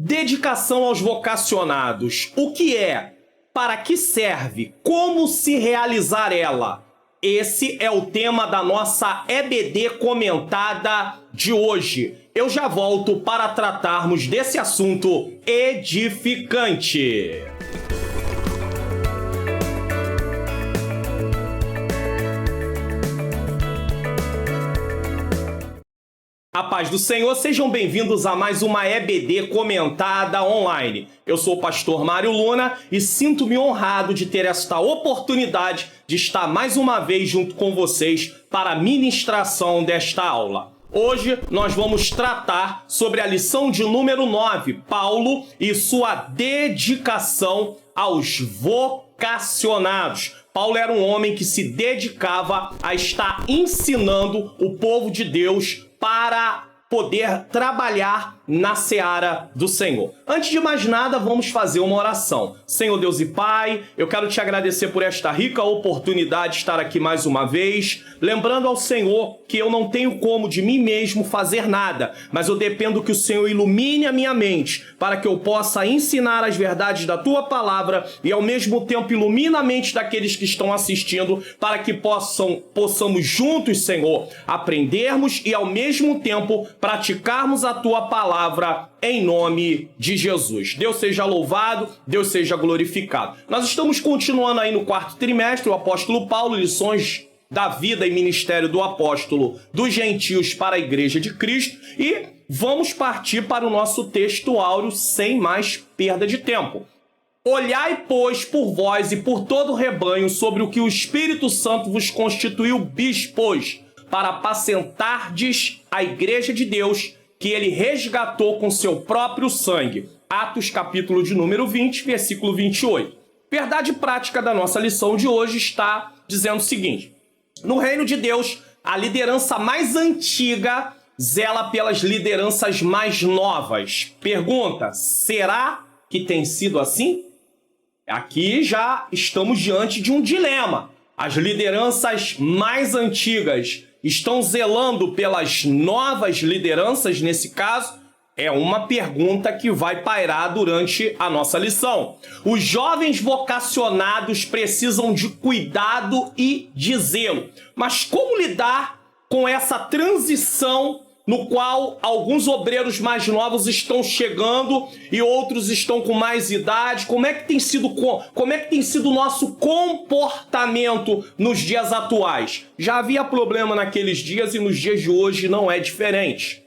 Dedicação aos vocacionados. O que é? Para que serve? Como se realizar ela? Esse é o tema da nossa EBD comentada de hoje. Eu já volto para tratarmos desse assunto edificante. A paz do Senhor, sejam bem-vindos a mais uma EBD comentada online. Eu sou o pastor Mário Luna e sinto-me honrado de ter esta oportunidade de estar mais uma vez junto com vocês para a ministração desta aula. Hoje nós vamos tratar sobre a lição de número 9, Paulo e sua dedicação aos vocacionados. Paulo era um homem que se dedicava a estar ensinando o povo de Deus para poder trabalhar na seara do Senhor. Antes de mais nada, vamos fazer uma oração. Senhor Deus e Pai, eu quero te agradecer por esta rica oportunidade de estar aqui mais uma vez, lembrando ao Senhor que eu não tenho como de mim mesmo fazer nada, mas eu dependo que o Senhor ilumine a minha mente para que eu possa ensinar as verdades da Tua Palavra e ao mesmo tempo ilumina a mente daqueles que estão assistindo para que possamos juntos, Senhor, aprendermos e ao mesmo tempo praticarmos a Tua Palavra em nome de Jesus. Deus seja louvado, Deus seja glorificado. Nós estamos continuando aí no quarto trimestre, o apóstolo Paulo, lições da vida e ministério do apóstolo dos gentios para a igreja de Cristo, e vamos partir para o nosso texto áureo sem mais perda de tempo. Olhai, pois, por vós e por todo o rebanho sobre o que o Espírito Santo vos constituiu bispos, para apacentardes a igreja de Deus, que ele resgatou com seu próprio sangue. Atos capítulo de número 20, versículo 28. Verdade prática da nossa lição de hoje está dizendo o seguinte: no reino de Deus, a liderança mais antiga zela pelas lideranças mais novas. Pergunta: será que tem sido assim? Aqui já estamos diante de um dilema. As lideranças mais antigas estão zelando pelas novas lideranças, nesse caso? É uma pergunta que vai pairar durante a nossa lição. Os jovens vocacionados precisam de cuidado e de zelo. Mas como lidar com essa transição no qual alguns obreiros mais novos estão chegando e outros estão com mais idade? Como é que tem sido o nosso comportamento nos dias atuais? Já havia problema naqueles dias e nos dias de hoje não é diferente.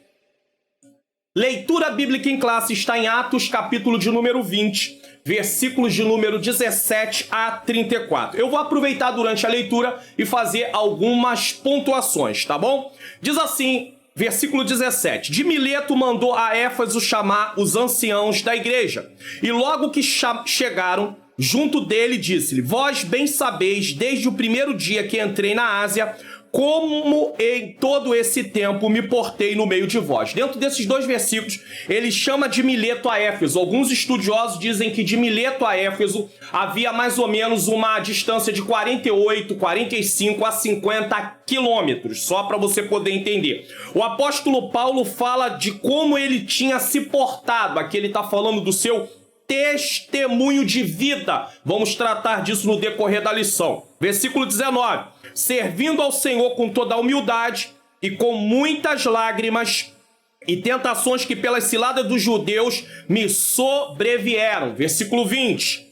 Leitura bíblica em classe está em Atos, capítulo de número 20, versículos de número 17 a 34. Eu vou aproveitar durante a leitura e fazer algumas pontuações, tá bom? Diz assim, versículo 17. De Mileto mandou a Éfeso chamar os anciãos da igreja. E logo que chegaram, junto dele disse-lhe: vós bem sabeis, desde o primeiro dia que entrei na Ásia, como em todo esse tempo me portei no meio de vós. Dentro desses dois versículos, ele chama de Mileto a Éfeso. Alguns estudiosos dizem que de Mileto a Éfeso havia mais ou menos uma distância de 48, 45 a 50 quilômetros, só para você poder entender. O apóstolo Paulo fala de como ele tinha se portado. Aqui ele está falando do seu testemunho de vida. Vamos tratar disso no decorrer da lição. Versículo 19. Servindo ao Senhor com toda a humildade e com muitas lágrimas e tentações que pelas ciladas dos judeus me sobrevieram. Versículo 20.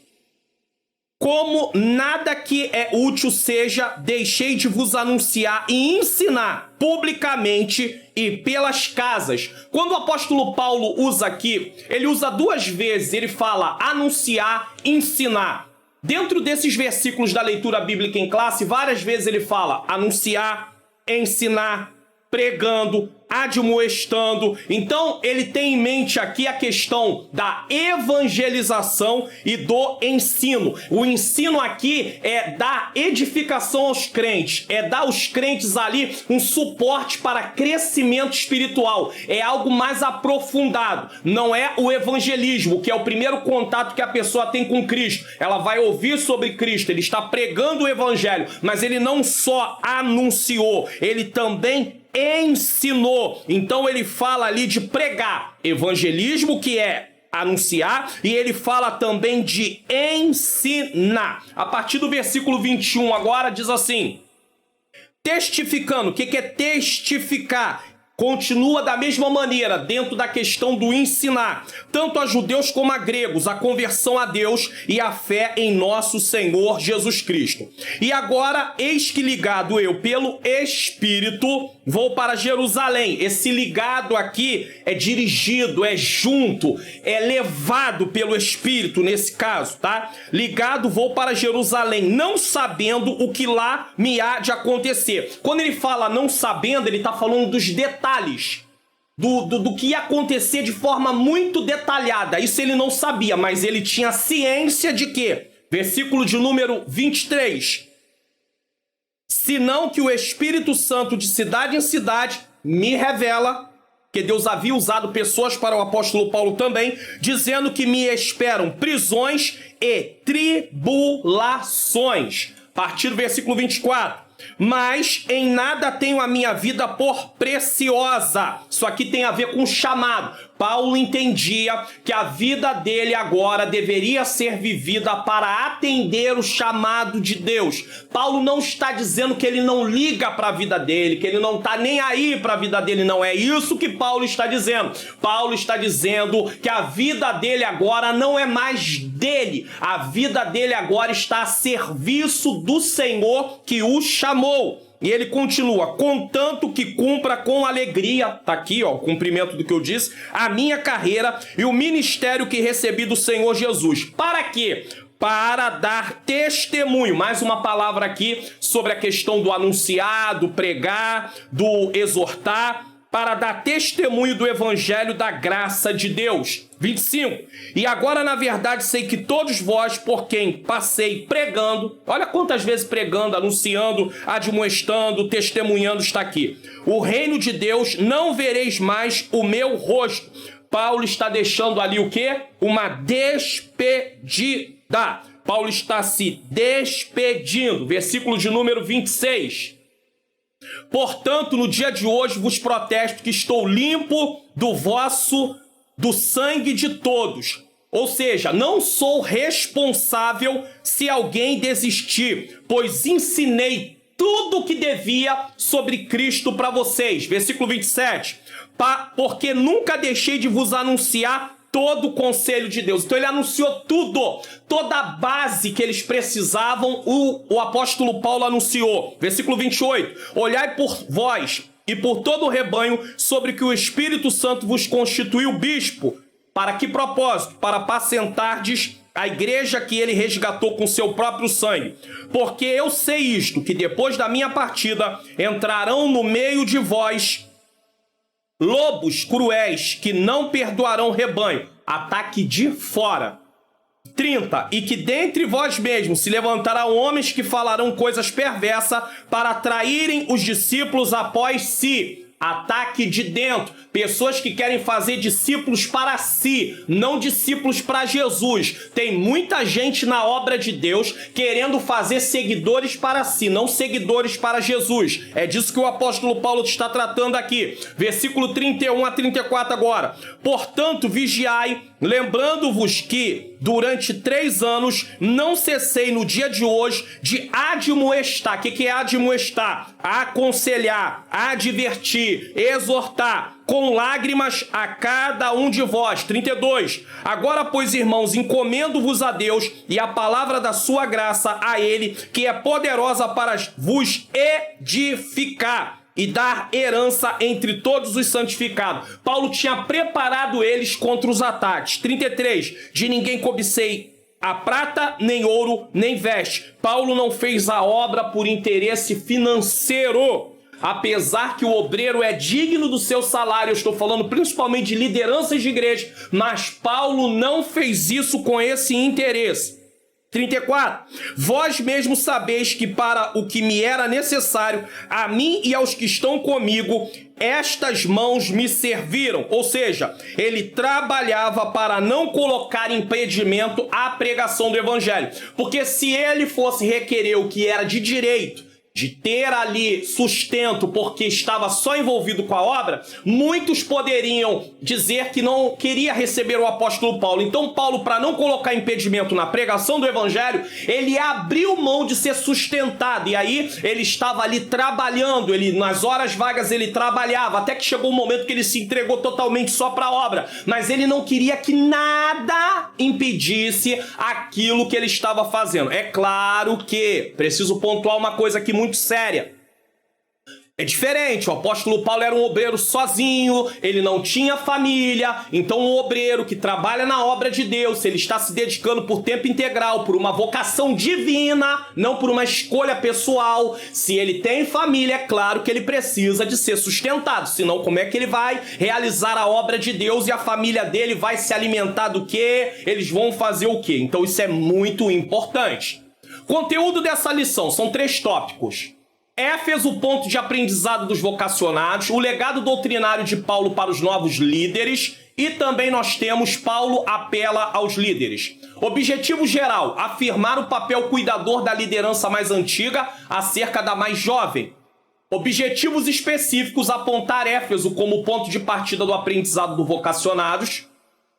Como nada que é útil seja, deixei de vos anunciar e ensinar publicamente e pelas casas. Quando o apóstolo Paulo usa aqui, ele usa duas vezes, ele fala anunciar, ensinar. Dentro desses versículos da leitura bíblica em classe, várias vezes ele fala anunciar, ensinar, pregando, admoestando. Então, ele tem em mente aqui a questão da evangelização e do ensino. O ensino aqui é dar edificação aos crentes, é dar aos crentes ali um suporte para crescimento espiritual. É algo mais aprofundado. Não é o evangelismo, que é o primeiro contato que a pessoa tem com Cristo. Ela vai ouvir sobre Cristo, ele está pregando o evangelho, mas ele não só anunciou, ele também ensinou. Então ele fala ali de pregar. Evangelismo, que é anunciar, e ele fala também de ensinar. A partir do versículo 21 agora diz assim: testificando. O que é testificar? Continua da mesma maneira, dentro da questão do ensinar, tanto a judeus como a gregos, a conversão a Deus e a fé em nosso Senhor Jesus Cristo. E agora, eis que ligado eu pelo Espírito, vou para Jerusalém. Esse ligado aqui é dirigido, é junto, é levado pelo Espírito nesse caso, tá? Ligado, vou para Jerusalém, não sabendo o que lá me há de acontecer. Quando ele fala não sabendo, ele está falando dos detalhes, do que ia acontecer de forma muito detalhada. Isso ele não sabia, mas ele tinha ciência de quê? Versículo de número 23. Senão que o Espírito Santo de cidade em cidade me revela, que Deus havia usado pessoas para o apóstolo Paulo também, dizendo que me esperam prisões e tribulações. A partir do versículo 24. Mas em nada tenho a minha vida por preciosa. Isso aqui tem a ver com chamado. Paulo entendia que a vida dele agora deveria ser vivida para atender o chamado de Deus. Paulo não está dizendo que ele não liga para a vida dele, que ele não está nem aí para a vida dele. Não é isso que Paulo está dizendo. Paulo está dizendo que a vida dele agora não é mais dele. A vida dele agora está a serviço do Senhor que o chamou. E ele continua: contanto que cumpra com alegria, tá aqui, ó, o cumprimento do que eu disse, a minha carreira e o ministério que recebi do Senhor Jesus. Para quê? Para dar testemunho. Mais uma palavra aqui sobre a questão do anunciar, do pregar, do exortar, para dar testemunho do evangelho da graça de Deus. 25. E agora, na verdade, sei que todos vós, por quem passei pregando, olha quantas vezes pregando, anunciando, admoestando, testemunhando, está aqui. O reino de Deus, não vereis mais o meu rosto. Paulo está deixando ali o quê? Uma despedida. Paulo está se despedindo. Versículo de número 26. Portanto, no dia de hoje vos protesto que estou limpo do sangue de todos. Ou seja, não sou responsável se alguém desistir, pois ensinei tudo o que devia sobre Cristo para vocês. Versículo 27. Porque nunca deixei de vos anunciar todo o conselho de Deus. Então ele anunciou tudo, toda a base que eles precisavam, o apóstolo Paulo anunciou. Versículo 28. Olhai por vós e por todo o rebanho sobre que o Espírito Santo vos constituiu bispo. Para que propósito? Para apacentardes a igreja que ele resgatou com seu próprio sangue. Porque eu sei isto, que depois da minha partida entrarão no meio de vós lobos cruéis que não perdoarão o rebanho. Ataque de fora. 30. E que dentre vós mesmos se levantarão homens que falarão coisas perversas para atraírem os discípulos após si. Ataque de dentro. Pessoas que querem fazer discípulos para si, não discípulos para Jesus. Tem muita gente na obra de Deus querendo fazer seguidores para si, não seguidores para Jesus. É disso que o apóstolo Paulo está tratando aqui. Versículo 31 a 34 agora. Portanto, vigiai, lembrando-vos que durante 3 anos não cessei no dia de hoje de admoestar. O que é admoestar? Aconselhar, advertir, exortar, com lágrimas a cada um de vós. 32. Agora, pois, irmãos, encomendo-vos a Deus e a palavra da sua graça a Ele, que é poderosa para vos edificar e dar herança entre todos os santificados. Paulo tinha preparado eles contra os ataques. 33. De ninguém cobicei a prata, nem ouro, nem veste. Paulo não fez a obra por interesse financeiro. Apesar que o obreiro é digno do seu salário, eu estou falando principalmente de lideranças de igreja, mas Paulo não fez isso com esse interesse. 34. Vós mesmos sabeis que para o que me era necessário, a mim e aos que estão comigo, estas mãos me serviram. Ou seja, ele trabalhava para não colocar impedimento à pregação do evangelho. Porque se ele fosse requerer o que era de direito, de ter ali sustento porque estava só envolvido com a obra, muitos poderiam dizer que não queria receber o apóstolo Paulo. Então Paulo, para não colocar impedimento na pregação do evangelho, ele abriu mão de ser sustentado, e aí ele estava ali trabalhando, ele nas horas vagas ele trabalhava, até que chegou um momento que ele se entregou totalmente só para a obra, mas ele não queria que nada impedisse aquilo que ele estava fazendo. É claro que preciso pontuar uma coisa aqui muito séria. É diferente, o apóstolo Paulo era um obreiro sozinho, ele não tinha família, então um obreiro que trabalha na obra de Deus, se ele está se dedicando por tempo integral, por uma vocação divina, não por uma escolha pessoal, se ele tem família, é claro que ele precisa de ser sustentado, senão como é que ele vai realizar a obra de Deus e a família dele vai se alimentar do quê? Eles vão fazer o quê? Então isso é muito importante. Conteúdo dessa lição, são 3 tópicos. Éfeso, ponto de aprendizado dos vocacionados, o legado doutrinário de Paulo para os novos líderes e também nós temos Paulo apela aos líderes. Objetivo geral, afirmar o papel cuidador da liderança mais antiga acerca da mais jovem. Objetivos específicos, apontar Éfeso como ponto de partida do aprendizado dos vocacionados,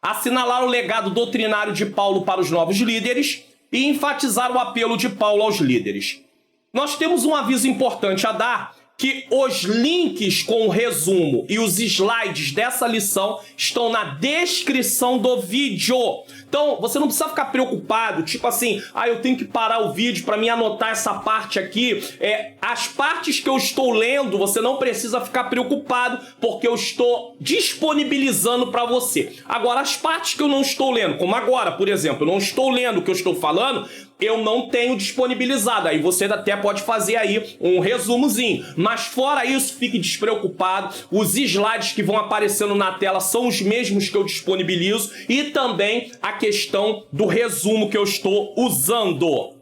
assinalar o legado doutrinário de Paulo para os novos líderes e enfatizar o apelo de Paulo aos líderes. Nós temos um aviso importante a dar, que os links com o resumo e os slides dessa lição estão na descrição do vídeo. Então, você não precisa ficar preocupado, tipo assim, eu tenho que parar o vídeo para me anotar essa parte aqui. As partes que eu estou lendo, você não precisa ficar preocupado, porque eu estou disponibilizando para você. Agora, as partes que eu não estou lendo, como agora, por exemplo, eu não estou lendo o que eu estou falando, eu não tenho disponibilizado. Aí você até pode fazer aí um resumozinho. Mas fora isso, fique despreocupado. Os slides que vão aparecendo na tela são os mesmos que eu disponibilizo. E também a questão do resumo que eu estou usando.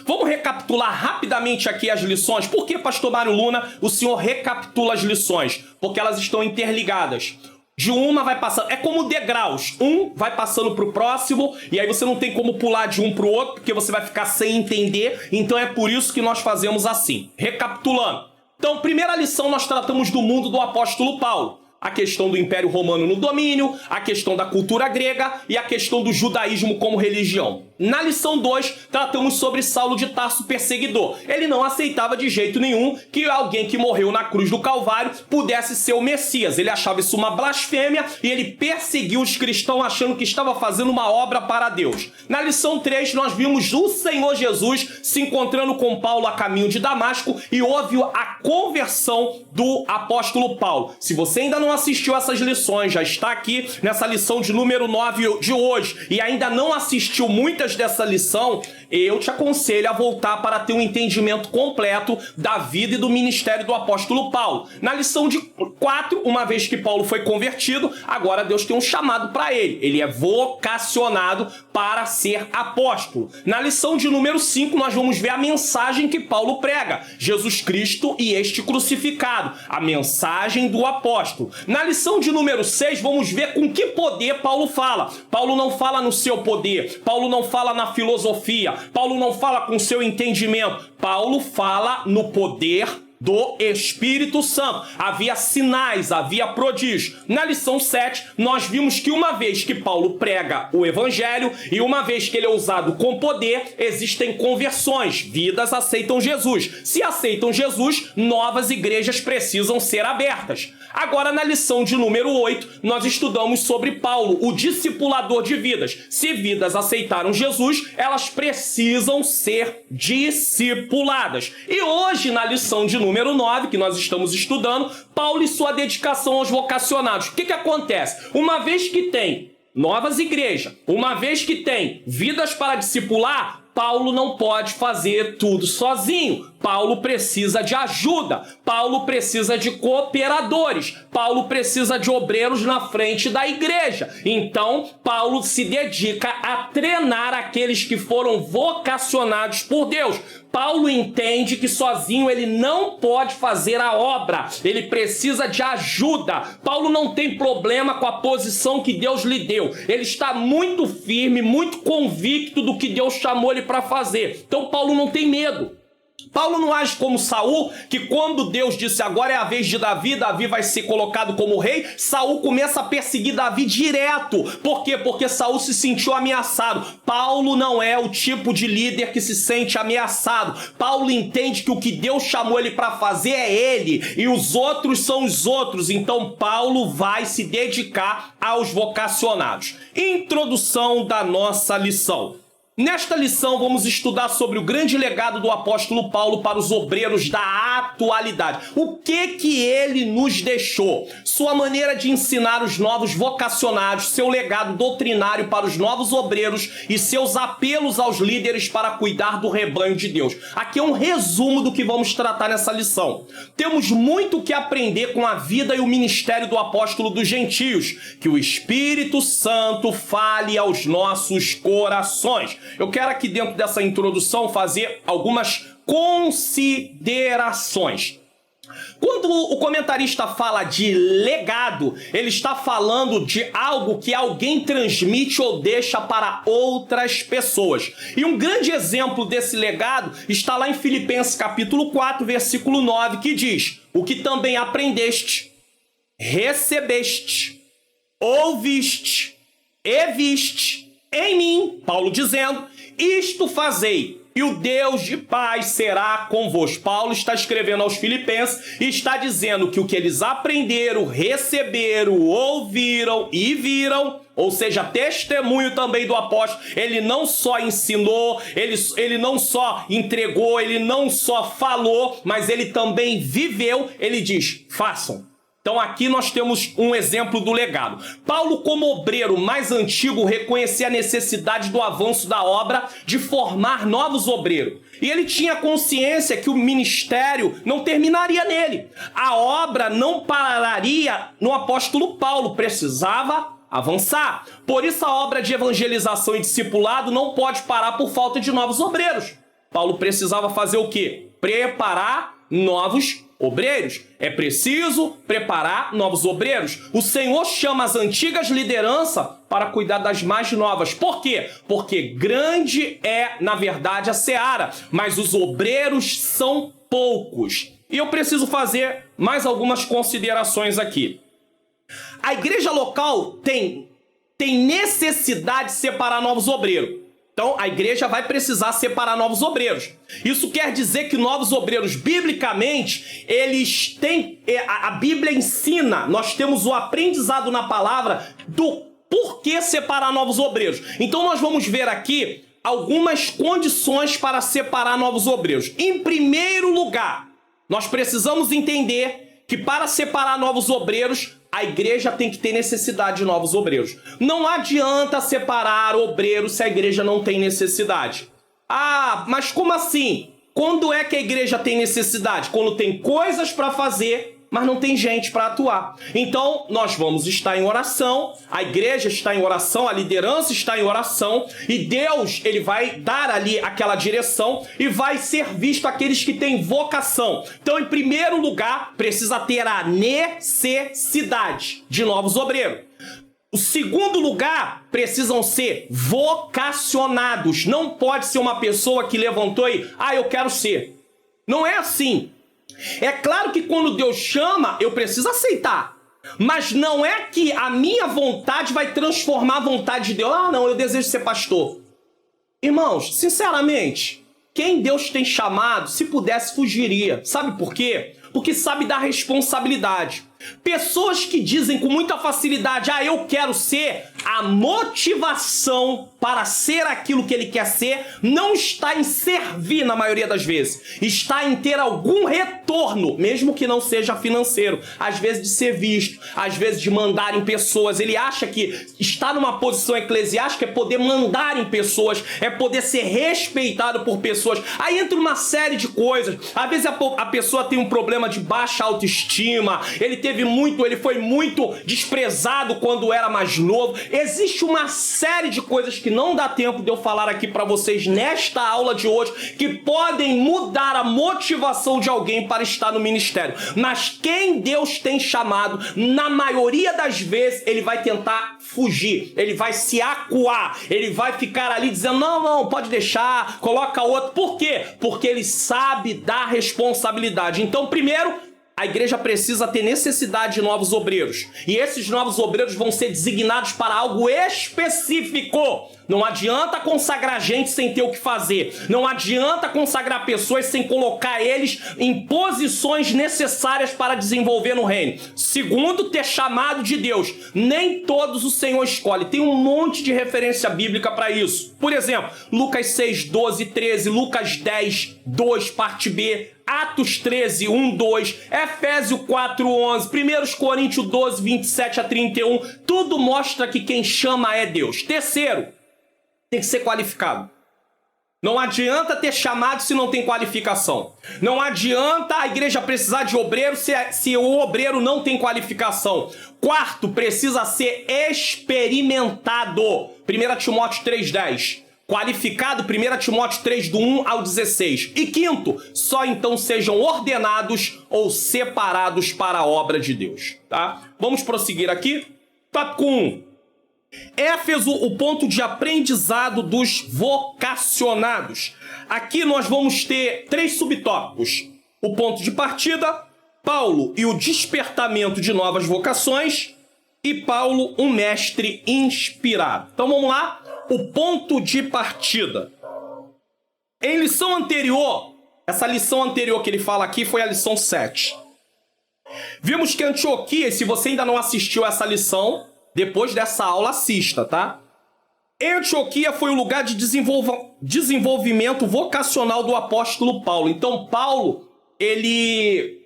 Vamos recapitular rapidamente aqui as lições. Por que, pastor Mário Luna, o senhor recapitula as lições? Porque elas estão interligadas. De uma vai passando, é como degraus, um vai passando pro próximo e aí você não tem como pular de um pro outro porque você vai ficar sem entender, então é por isso que nós fazemos assim. Recapitulando, então primeira lição nós tratamos do mundo do apóstolo Paulo, a questão do Império Romano no domínio, a questão da cultura grega e a questão do judaísmo como religião. Na lição 2, tratamos sobre Saulo de Tarso perseguidor. Ele não aceitava de jeito nenhum que alguém que morreu na cruz do Calvário pudesse ser o Messias. Ele achava isso uma blasfêmia e ele perseguiu os cristãos achando que estava fazendo uma obra para Deus. Na lição 3, nós vimos o Senhor Jesus se encontrando com Paulo a caminho de Damasco e houve a conversão do apóstolo Paulo. Se você ainda não assistiu essas lições, já está aqui nessa lição de número 9 de hoje e ainda não assistiu muitas dessa lição, eu te aconselho a voltar para ter um entendimento completo da vida e do ministério do apóstolo Paulo. Na lição de 4, uma vez que Paulo foi convertido, agora Deus tem um chamado para ele. Ele é vocacionado para ser apóstolo. Na lição de número 5, nós vamos ver a mensagem que Paulo prega. Jesus Cristo e este crucificado. A mensagem do apóstolo. Na lição de número 6, vamos ver com que poder Paulo fala. Paulo não fala no seu poder. Paulo não fala na filosofia. Paulo não fala com seu entendimento. Paulo fala no poder do Espírito Santo. Havia sinais, havia prodígios. Na lição 7, nós vimos que uma vez que Paulo prega o evangelho e uma vez que ele é usado com poder, existem conversões. Vidas aceitam Jesus. Se aceitam Jesus, novas igrejas precisam ser abertas. Agora, na lição de número 8, nós estudamos sobre Paulo, o discipulador de vidas. Se vidas aceitaram Jesus, elas precisam ser discipuladas. E hoje, na lição de número 9, que nós estamos estudando, Paulo e sua dedicação aos vocacionados. O que acontece? Uma vez que tem novas igrejas, uma vez que tem vidas para discipular, Paulo não pode fazer tudo sozinho. Paulo precisa de ajuda. Paulo precisa de cooperadores. Paulo precisa de obreiros na frente da igreja. Então, Paulo se dedica a treinar aqueles que foram vocacionados por Deus. Paulo entende que sozinho ele não pode fazer a obra. Ele precisa de ajuda. Paulo não tem problema com a posição que Deus lhe deu. Ele está muito firme, muito convicto do que Deus chamou ele para fazer. Então, Paulo não tem medo. Paulo não age como Saul, que quando Deus disse agora é a vez de Davi, Davi vai ser colocado como rei, Saul começa a perseguir Davi direto. Por quê? Porque Saul se sentiu ameaçado. Paulo não é o tipo de líder que se sente ameaçado. Paulo entende que o que Deus chamou ele para fazer é ele, e os outros são os outros. Então Paulo vai se dedicar aos vocacionados. Introdução da nossa lição. Nesta lição vamos estudar sobre o grande legado do apóstolo Paulo para os obreiros da atualidade. O que ele nos deixou? Sua maneira de ensinar os novos vocacionados, seu legado doutrinário para os novos obreiros e seus apelos aos líderes para cuidar do rebanho de Deus. Aqui é um resumo do que vamos tratar nessa lição. Temos muito que aprender com a vida e o ministério do apóstolo dos gentios. Que o Espírito Santo fale aos nossos corações. Eu quero aqui dentro dessa introdução fazer algumas considerações. Quando o comentarista fala de legado, ele está falando de algo que alguém transmite ou deixa para outras pessoas. E um grande exemplo desse legado está lá em Filipenses capítulo 4, versículo 9, que diz: o que também aprendeste, recebeste, ouviste e viste em mim, Paulo dizendo, isto fazei, e o Deus de paz será convosco. Paulo está escrevendo aos Filipenses e está dizendo que o que eles aprenderam, receberam, ouviram e viram, ou seja, testemunho também do apóstolo, ele não só ensinou, ele não só entregou, ele não só falou, mas ele também viveu. Ele diz, façam. Então aqui nós temos um exemplo do legado. Paulo, como obreiro mais antigo, reconhecia a necessidade do avanço da obra de formar novos obreiros. E ele tinha consciência que o ministério não terminaria nele. A obra não pararia no apóstolo Paulo, precisava avançar. Por isso a obra de evangelização e discipulado não pode parar por falta de novos obreiros. Paulo precisava fazer o quê? Preparar novos obreiros. É preciso preparar novos obreiros. O Senhor chama as antigas lideranças para cuidar das mais novas. Por quê? Porque grande é, na verdade, a seara, mas os obreiros são poucos. E eu preciso fazer mais algumas considerações aqui. A igreja local tem necessidade de separar novos obreiros. Então, a igreja vai precisar separar novos obreiros. Isso quer dizer que novos obreiros, biblicamente, eles têm... A Bíblia ensina, nós temos o aprendizado na palavra do porquê separar novos obreiros. Então, nós vamos ver aqui algumas condições para separar novos obreiros. Em primeiro lugar, nós precisamos entender que para separar novos obreiros, a igreja tem que ter necessidade de novos obreiros. Não adianta separar obreiros se a igreja não tem necessidade. Ah, mas como assim? Quando é que a igreja tem necessidade? Quando tem coisas para fazer, mas não tem gente para atuar. Então, nós vamos estar em oração, a igreja está em oração, a liderança está em oração, e Deus, ele vai dar ali aquela direção e vai ser visto aqueles que têm vocação. Então, em primeiro lugar, precisa ter a necessidade de novos obreiros. O segundo lugar, precisam ser vocacionados. Não pode ser uma pessoa que levantou e, eu quero ser. Não é assim. É claro que quando Deus chama, eu preciso aceitar. Mas não é que a minha vontade vai transformar a vontade de Deus. Não, eu desejo ser pastor. Irmãos, sinceramente, quem Deus tem chamado, se pudesse, fugiria. Sabe por quê? Porque sabe da responsabilidade. Pessoas que dizem com muita facilidade, eu quero ser, a motivação para ser aquilo que ele quer ser não está em servir na maioria das vezes. Está em ter algum retorno, mesmo que não seja financeiro. Às vezes de ser visto, às vezes de mandar em pessoas. Ele acha que estar numa posição eclesiástica é poder mandar em pessoas, é poder ser respeitado por pessoas. Aí entra uma série de coisas. Às vezes a pessoa tem um problema de baixa autoestima, ele teve ele foi muito desprezado quando era mais novo. Existe uma série de coisas que não dá tempo de eu falar aqui para vocês nesta aula de hoje, que podem mudar a motivação de alguém para estar no ministério. Mas quem Deus tem chamado, na maioria das vezes, ele vai tentar fugir, ele vai se acuar, ele vai ficar ali dizendo, não, pode deixar, coloca outro. Por quê? Porque ele sabe da responsabilidade. Então, primeiro, a igreja precisa ter necessidade de novos obreiros. E esses novos obreiros vão ser designados para algo específico. Não adianta consagrar gente sem ter o que fazer. Não adianta consagrar pessoas sem colocar eles em posições necessárias para desenvolver no reino. Segundo, ter chamado de Deus. Nem todos o Senhor escolhe. Tem um monte de referência bíblica para isso. Por exemplo, Lucas 6, 12, 13, Lucas 10, 2, parte B, Atos 13, 1, 2, Efésios 4, 11, 1 Coríntios 12, 27 a 31, tudo mostra que quem chama é Deus. Terceiro, tem que ser qualificado. Não adianta ter chamado se não tem qualificação. Não adianta a igreja precisar de obreiro se o obreiro não tem qualificação. Quarto, precisa ser experimentado. 1 Timóteo 3,10. Qualificado, 1 Timóteo 3, do 1 ao 16. E quinto, só então sejam ordenados ou separados para a obra de Deus. Tá? Vamos prosseguir aqui. Tópico 1. Éfeso, o ponto de aprendizado dos vocacionados. Aqui nós vamos ter 3 subtópicos. O ponto de partida, Paulo e o despertamento de novas vocações, e Paulo, um mestre inspirado. Então vamos lá. O ponto de partida. Em lição anterior, essa lição anterior que ele fala aqui foi a lição 7. Vimos que Antioquia, se você ainda não assistiu essa lição, depois dessa aula assista, tá? Antioquia foi o lugar de desenvolvimento vocacional do apóstolo Paulo. Então Paulo, ele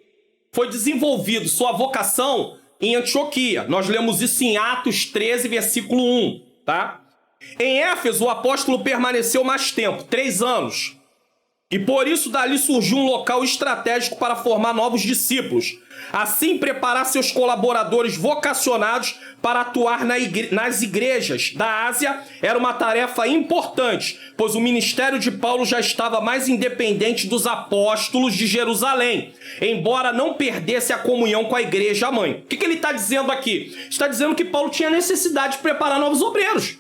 foi desenvolvido, sua vocação, em Antioquia. Nós lemos isso em Atos 13, versículo 1, tá? Em Éfeso, o apóstolo permaneceu mais tempo, 3 anos. E por isso dali surgiu um local estratégico para formar novos discípulos. Assim, preparar seus colaboradores vocacionados para atuar nas igrejas da Ásia era uma tarefa importante, pois o ministério de Paulo já estava mais independente dos apóstolos de Jerusalém, embora não perdesse a comunhão com a igreja mãe. O que ele está dizendo aqui? Está dizendo que Paulo tinha necessidade de preparar novos obreiros.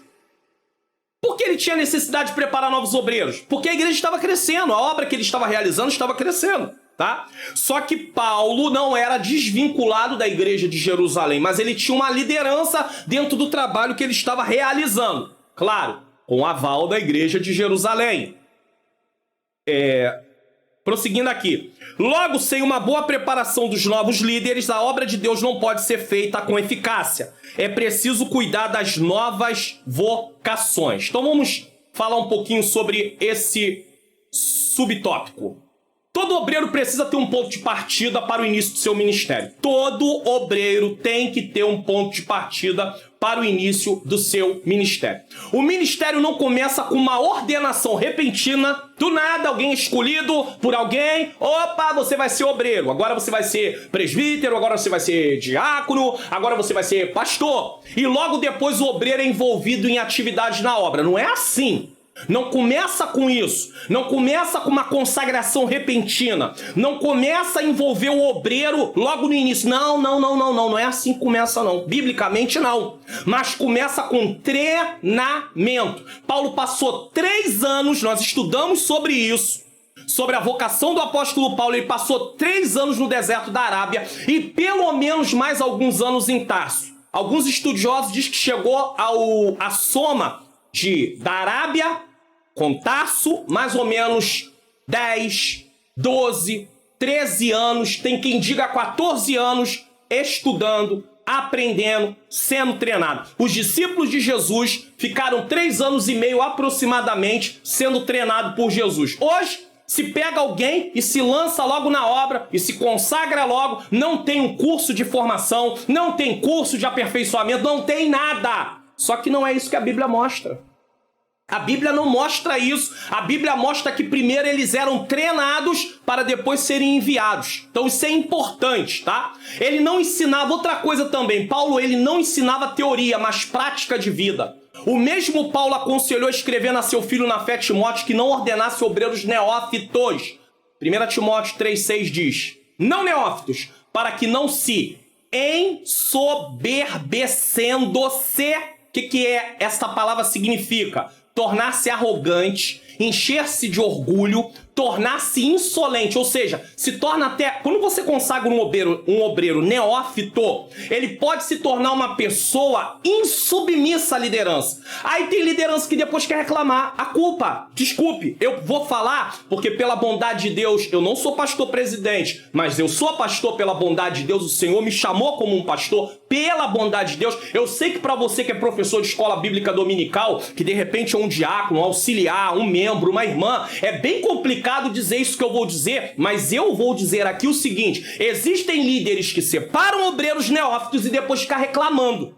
Por que ele tinha necessidade de preparar novos obreiros? Porque a igreja estava crescendo, a obra que ele estava realizando estava crescendo, tá? Só que Paulo não era desvinculado da igreja de Jerusalém, mas ele tinha uma liderança dentro do trabalho que ele estava realizando. Claro, com o aval da igreja de Jerusalém. Prosseguindo aqui. Logo, sem uma boa preparação dos novos líderes, a obra de Deus não pode ser feita com eficácia. É preciso cuidar das novas vocações. Então vamos falar um pouquinho sobre esse subtópico. Todo obreiro precisa ter um ponto de partida para o início do seu ministério. Todo obreiro tem que ter um ponto de partida para o início do seu ministério. O ministério não começa com uma ordenação repentina, do nada, alguém escolhido por alguém, opa, você vai ser obreiro, agora você vai ser presbítero, agora você vai ser diácono, agora você vai ser pastor. E logo depois o obreiro é envolvido em atividades na obra. Não é assim. Não começa com isso, não começa com uma consagração repentina, não começa a envolver o obreiro logo no início. Não é assim que começa não, biblicamente não, mas começa com treinamento. Paulo passou 3 anos, nós estudamos sobre isso, sobre a vocação do apóstolo Paulo. Ele passou 3 anos no deserto da Arábia e pelo menos mais alguns anos em Tarso. Alguns estudiosos dizem que chegou a soma da Arábia com Tarso, mais ou menos 10, 12, 13 anos, tem quem diga 14 anos estudando, aprendendo, sendo treinado. Os discípulos de Jesus ficaram 3 anos e meio aproximadamente sendo treinados por Jesus. Hoje, se pega alguém e se lança logo na obra e se consagra logo, não tem um curso de formação, não tem curso de aperfeiçoamento, não tem nada. Só que não é isso que a Bíblia mostra. A Bíblia não mostra isso. A Bíblia mostra que primeiro eles eram treinados para depois serem enviados. Então isso é importante, tá? Ele não ensinava outra coisa também. Paulo, ele não ensinava teoria, mas prática de vida. O mesmo Paulo aconselhou escrevendo a seu filho na fé, Timóteo, que não ordenasse obreiros neófitos. 1 Timóteo 3,6 diz: não neófitos, para que não se ensoberbecendo-se. O que é essa palavra significa? Tornar-se arrogante, encher-se de orgulho, tornar-se insolente, ou seja, se torna até... Quando você consagra um obreiro neófito, ele pode se tornar uma pessoa insubmissa à liderança. Aí tem liderança que depois quer reclamar a culpa. Desculpe, eu vou falar porque pela bondade de Deus, eu não sou pastor presidente, mas eu sou pastor pela bondade de Deus, o Senhor me chamou como um pastor pela bondade de Deus. Eu sei que para você que é professor de escola bíblica dominical, que de repente é um diácono, um auxiliar, um membro, uma irmã, é bem complicado dizer isso que eu vou dizer, mas eu vou dizer aqui o seguinte: existem líderes que separam obreiros neófitos e depois ficam reclamando.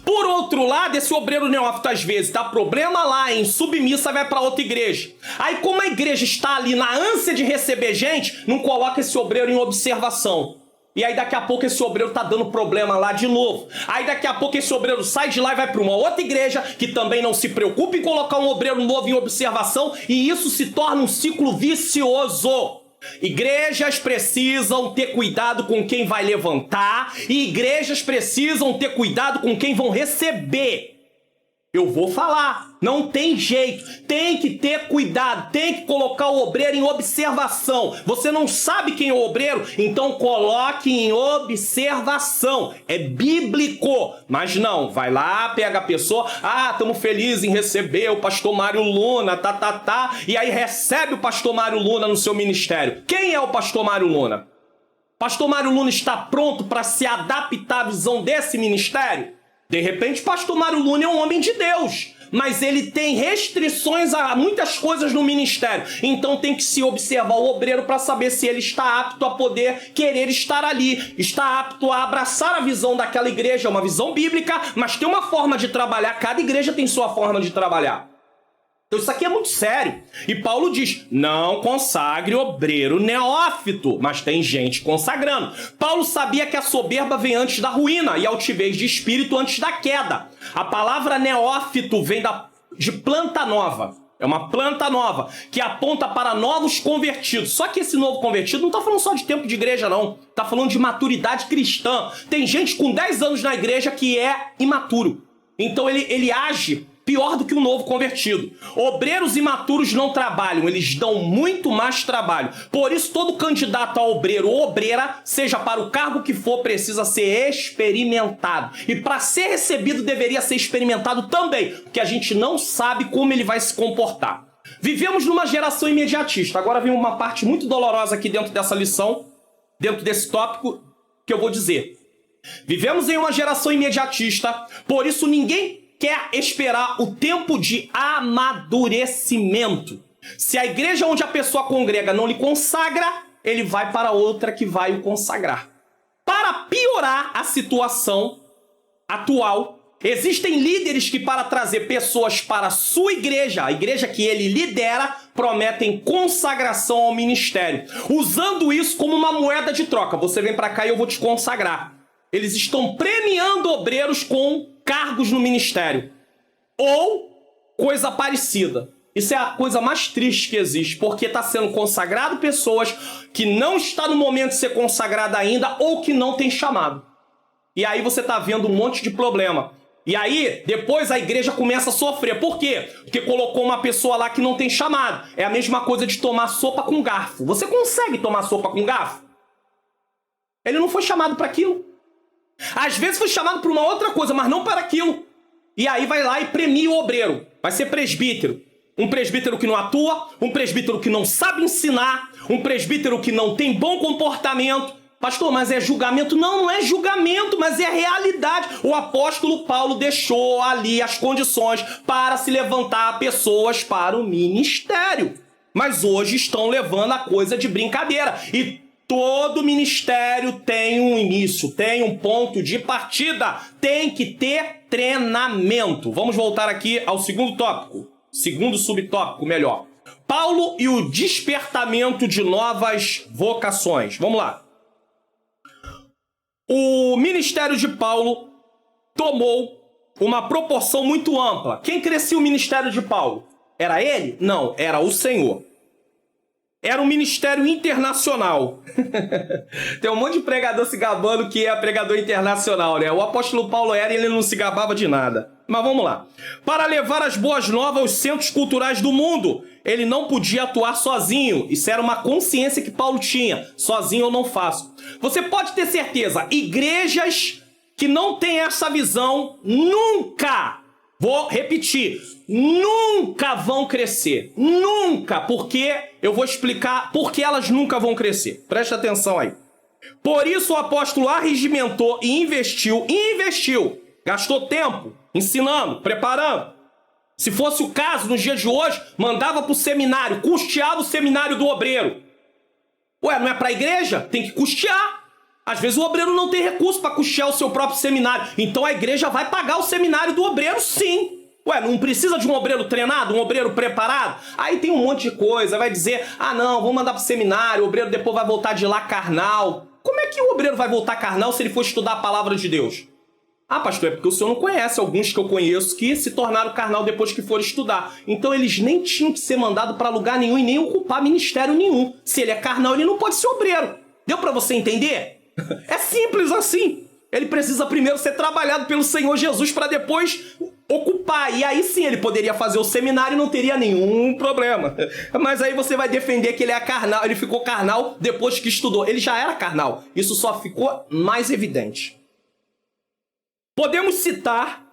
Por outro lado, esse obreiro neófito às vezes dá problema lá, em submissa, vai para outra igreja. Aí como a igreja está ali na ânsia de receber gente, não coloca esse obreiro em observação. E aí daqui a pouco esse obreiro tá dando problema lá de novo. Aí daqui a pouco esse obreiro sai de lá e vai para uma outra igreja que também não se preocupa em colocar um obreiro novo em observação, e isso se torna um ciclo vicioso. Igrejas precisam ter cuidado com quem vai levantar, e igrejas precisam ter cuidado com quem vão receber. Eu vou falar, não tem jeito, tem que ter cuidado, tem que colocar o obreiro em observação. Você não sabe quem é o obreiro? Então coloque em observação. É bíblico, mas não, vai lá, pega a pessoa, estamos felizes em receber o pastor Mário Luna, e aí recebe o pastor Mário Luna no seu ministério. Quem é o pastor Mário Luna? Pastor Mário Luna está pronto para se adaptar à visão desse ministério? De repente, pastor Mário Luna é um homem de Deus, mas ele tem restrições a muitas coisas no ministério. Então tem que se observar o obreiro para saber se ele está apto a poder querer estar ali, está apto a abraçar a visão daquela igreja, uma visão bíblica, mas tem uma forma de trabalhar, cada igreja tem sua forma de trabalhar. Então isso aqui é muito sério. E Paulo diz, não consagre obreiro neófito, mas tem gente consagrando. Paulo sabia que a soberba vem antes da ruína e a altivez de espírito antes da queda. A palavra neófito vem de planta nova. É uma planta nova que aponta para novos convertidos. Só que esse novo convertido não está falando só de tempo de igreja, não. Está falando de maturidade cristã. Tem gente com 10 anos na igreja que é imaturo. Então ele age pior do que um novo convertido. Obreiros imaturos não trabalham, eles dão muito mais trabalho. Por isso, todo candidato a obreiro ou obreira, seja para o cargo que for, precisa ser experimentado. E para ser recebido, deveria ser experimentado também, porque a gente não sabe como ele vai se comportar. Vivemos numa geração imediatista. Agora vem uma parte muito dolorosa aqui dentro dessa lição, dentro desse tópico, que eu vou dizer. Vivemos em uma geração imediatista, por isso ninguém quer esperar o tempo de amadurecimento. Se a igreja onde a pessoa congrega não lhe consagra, ele vai para outra que vai o consagrar. Para piorar a situação atual, existem líderes que, para trazer pessoas para a sua igreja, a igreja que ele lidera, prometem consagração ao ministério, usando isso como uma moeda de troca. Você vem para cá e eu vou te consagrar. Eles estão premiando obreiros com cargos no ministério. Ou coisa parecida. Isso é a coisa mais triste que existe, porque está sendo consagrado pessoas que não estão no momento de ser consagrada ainda ou que não tem chamado. E aí você está vendo um monte de problema. E aí, depois a igreja começa a sofrer. Por quê? Porque colocou uma pessoa lá que não tem chamado. É a mesma coisa de tomar sopa com garfo. Você consegue tomar sopa com garfo? Ele não foi chamado para aquilo. Às vezes foi chamado para uma outra coisa, mas não para aquilo. E aí vai lá e premia o obreiro. Vai ser presbítero. Um presbítero que não atua, um presbítero que não sabe ensinar, um presbítero que não tem bom comportamento. Pastor, mas é julgamento? Não, não é julgamento, mas é realidade. O apóstolo Paulo deixou ali as condições para se levantar pessoas para o ministério. Mas hoje estão levando a coisa de brincadeira. E Todo ministério tem um início, tem um ponto de partida, tem que ter treinamento. Vamos voltar aqui ao segundo tópico, segundo subtópico, melhor. Paulo e o despertamento de novas vocações. Vamos lá. O ministério de Paulo tomou uma proporção muito ampla. Quem crescia o ministério de Paulo? Era ele? Não, era o Senhor. Era um ministério internacional. Tem um monte de pregador se gabando que é pregador internacional, né? O apóstolo Paulo era e ele não se gabava de nada. Mas vamos lá. Para levar as boas novas aos centros culturais do mundo, ele não podia atuar sozinho. Isso era uma consciência que Paulo tinha. Sozinho eu não faço. Você pode ter certeza, igrejas que não têm essa visão nunca, vou repetir, nunca vão crescer. Nunca, porque eu vou explicar por que elas nunca vão crescer. Presta atenção aí. Por isso o apóstolo arregimentou e investiu. Gastou tempo ensinando, preparando. Se fosse o caso, nos dias de hoje, mandava para o seminário, custeava o seminário do obreiro. Ué, não é para a igreja? Tem que custear. Às vezes o obreiro não tem recurso para custear o seu próprio seminário. Então a igreja vai pagar o seminário do obreiro, sim. Ué, não precisa de um obreiro treinado, um obreiro preparado? Aí tem um monte de coisa, vai dizer, ah não, vamos mandar pro seminário, o obreiro depois vai voltar de lá carnal. Como é que o obreiro vai voltar carnal se ele for estudar a palavra de Deus? Ah, pastor, é porque o senhor não conhece alguns que eu conheço que se tornaram carnal depois que foram estudar. Então eles nem tinham que ser mandados para lugar nenhum e nem ocupar ministério nenhum. Se ele é carnal, ele não pode ser obreiro. Deu para você entender? É simples assim. Ele precisa primeiro ser trabalhado pelo Senhor Jesus para depois ocupar. E aí sim ele poderia fazer o seminário e não teria nenhum problema. Mas aí você vai defender que ele é carnal. Ele ficou carnal depois que estudou. Ele já era carnal. Isso só ficou mais evidente. Podemos citar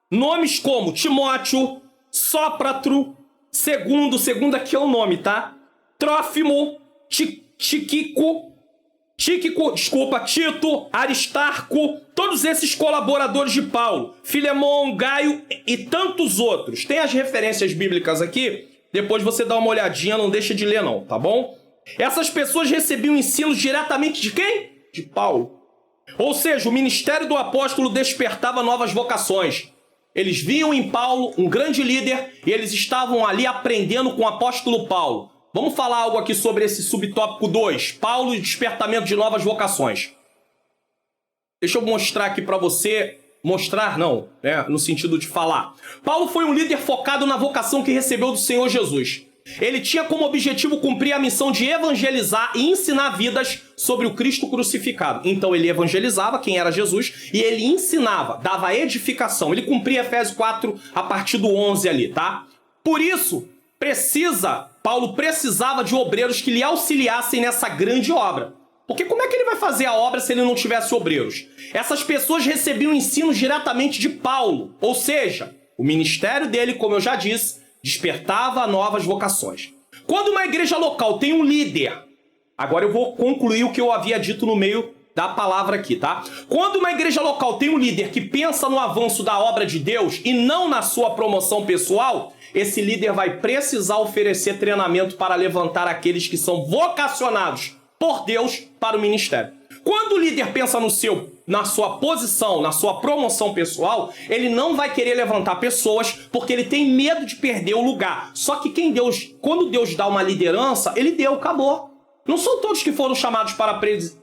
nomes como Timóteo, Sópatro, segundo aqui é o nome, tá? Trófimo, Tíquico, Tito, Aristarco, todos esses colaboradores de Paulo, Filemão, Gaio e tantos outros. Tem as referências bíblicas aqui, depois você dá uma olhadinha, não deixa de ler não, tá bom? Essas pessoas recebiam ensino diretamente de quem? De Paulo. Ou seja, o ministério do apóstolo despertava novas vocações. Eles viam em Paulo um grande líder e eles estavam ali aprendendo com o apóstolo Paulo. Vamos falar algo aqui sobre esse subtópico 2, Paulo e despertamento de novas vocações. Deixa eu mostrar aqui para você, mostrar não, né, no sentido de falar. Paulo foi um líder focado na vocação que recebeu do Senhor Jesus. Ele tinha como objetivo cumprir a missão de evangelizar e ensinar vidas sobre o Cristo crucificado. Então ele evangelizava quem era Jesus e ele ensinava, dava edificação. Ele cumpria Efésios 4 a partir do 11 ali, tá? Por isso, Paulo precisava de obreiros que lhe auxiliassem nessa grande obra. Porque como é que ele vai fazer a obra se ele não tivesse obreiros? Essas pessoas recebiam ensino diretamente de Paulo. Ou seja, o ministério dele, como eu já disse, despertava novas vocações. Quando uma igreja local tem um líder, agora eu vou concluir o que eu havia dito no meio da palavra aqui, tá? Quando uma igreja local tem um líder que pensa no avanço da obra de Deus e não na sua promoção pessoal, esse líder vai precisar oferecer treinamento para levantar aqueles que são vocacionados por Deus para o ministério. Quando o líder pensa na sua posição, na sua promoção pessoal, ele não vai querer levantar pessoas porque ele tem medo de perder o lugar. Só que quando Deus dá uma liderança, ele deu, acabou. Não são todos que foram chamados para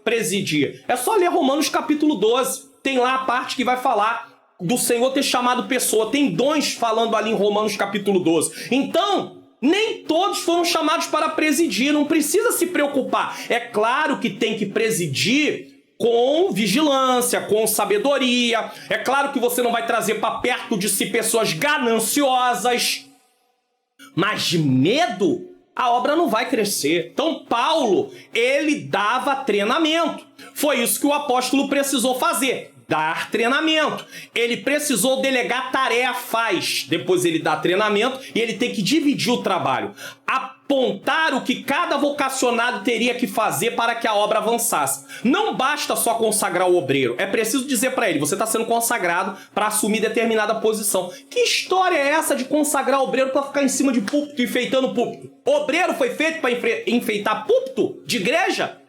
presidir. É só ler Romanos capítulo 12. Tem lá a parte que vai falar do Senhor ter chamado pessoa. Tem dons falando ali em Romanos capítulo 12. Então, nem todos foram chamados para presidir, não precisa se preocupar. É claro que tem que presidir com vigilância, com sabedoria. É claro que você não vai trazer para perto de si pessoas gananciosas. Mas de medo, a obra não vai crescer. Então Paulo, ele dava treinamento. Foi isso que o apóstolo precisou fazer. Dar treinamento. Ele precisou delegar tarefas. Depois ele dá treinamento e ele tem que dividir o trabalho. Apontar o que cada vocacionado teria que fazer para que a obra avançasse. Não basta só consagrar o obreiro. É preciso dizer para ele, você está sendo consagrado para assumir determinada posição. Que história é essa de consagrar o obreiro para ficar em cima de púlpito, enfeitando púlpito? Obreiro foi feito para enfeitar púlpito de igreja?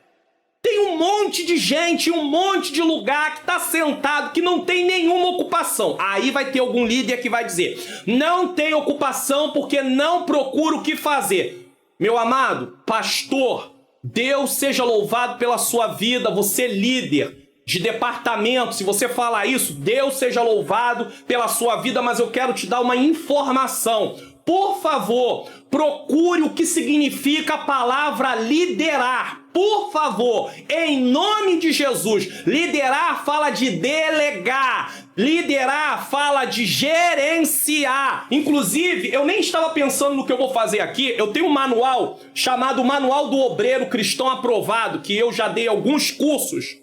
Tem um monte de gente, um monte de lugar que está sentado, que não tem nenhuma ocupação. Aí vai ter algum líder que vai dizer, não tem ocupação porque não procura o que fazer. Meu amado, pastor, Deus seja louvado pela sua vida, você líder de departamento, se você falar isso, Deus seja louvado pela sua vida, mas eu quero te dar uma informação. Por favor, procure o que significa a palavra liderar. Por favor, em nome de Jesus. Liderar fala de delegar. Liderar fala de gerenciar. Inclusive, eu nem estava pensando no que eu vou fazer aqui. Eu tenho um manual chamado Manual do Obreiro Cristão Aprovado, que eu já dei alguns cursos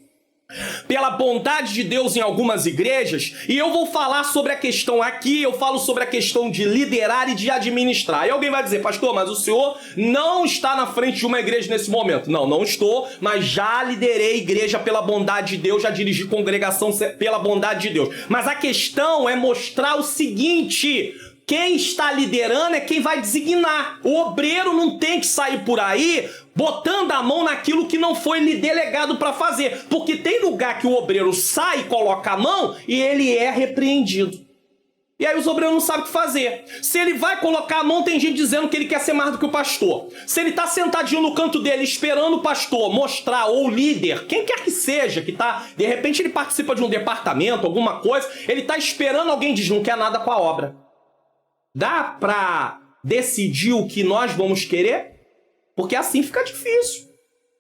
pela bondade de Deus em algumas igrejas, e eu vou falar sobre a questão aqui, eu falo sobre a questão de liderar e de administrar. E alguém vai dizer, pastor, mas o senhor não está na frente de uma igreja nesse momento. Não, não estou, mas já liderei igreja pela bondade de Deus, já dirigi congregação pela bondade de Deus. Mas a questão é mostrar o seguinte: quem está liderando é quem vai designar. O obreiro não tem que sair por aí botando a mão naquilo que não foi lhe delegado para fazer. Porque tem lugar que o obreiro sai e coloca a mão e ele é repreendido. E aí os obreiros não sabem o que fazer. Se ele vai colocar a mão, tem gente dizendo que ele quer ser mais do que o pastor. Se ele está sentadinho no canto dele esperando o pastor mostrar, ou o líder, quem quer que seja, que tá, de repente ele participa de um departamento, alguma coisa, ele está esperando, alguém diz, não quer nada com a obra. Dá para decidir o que nós vamos querer? Porque assim fica difícil.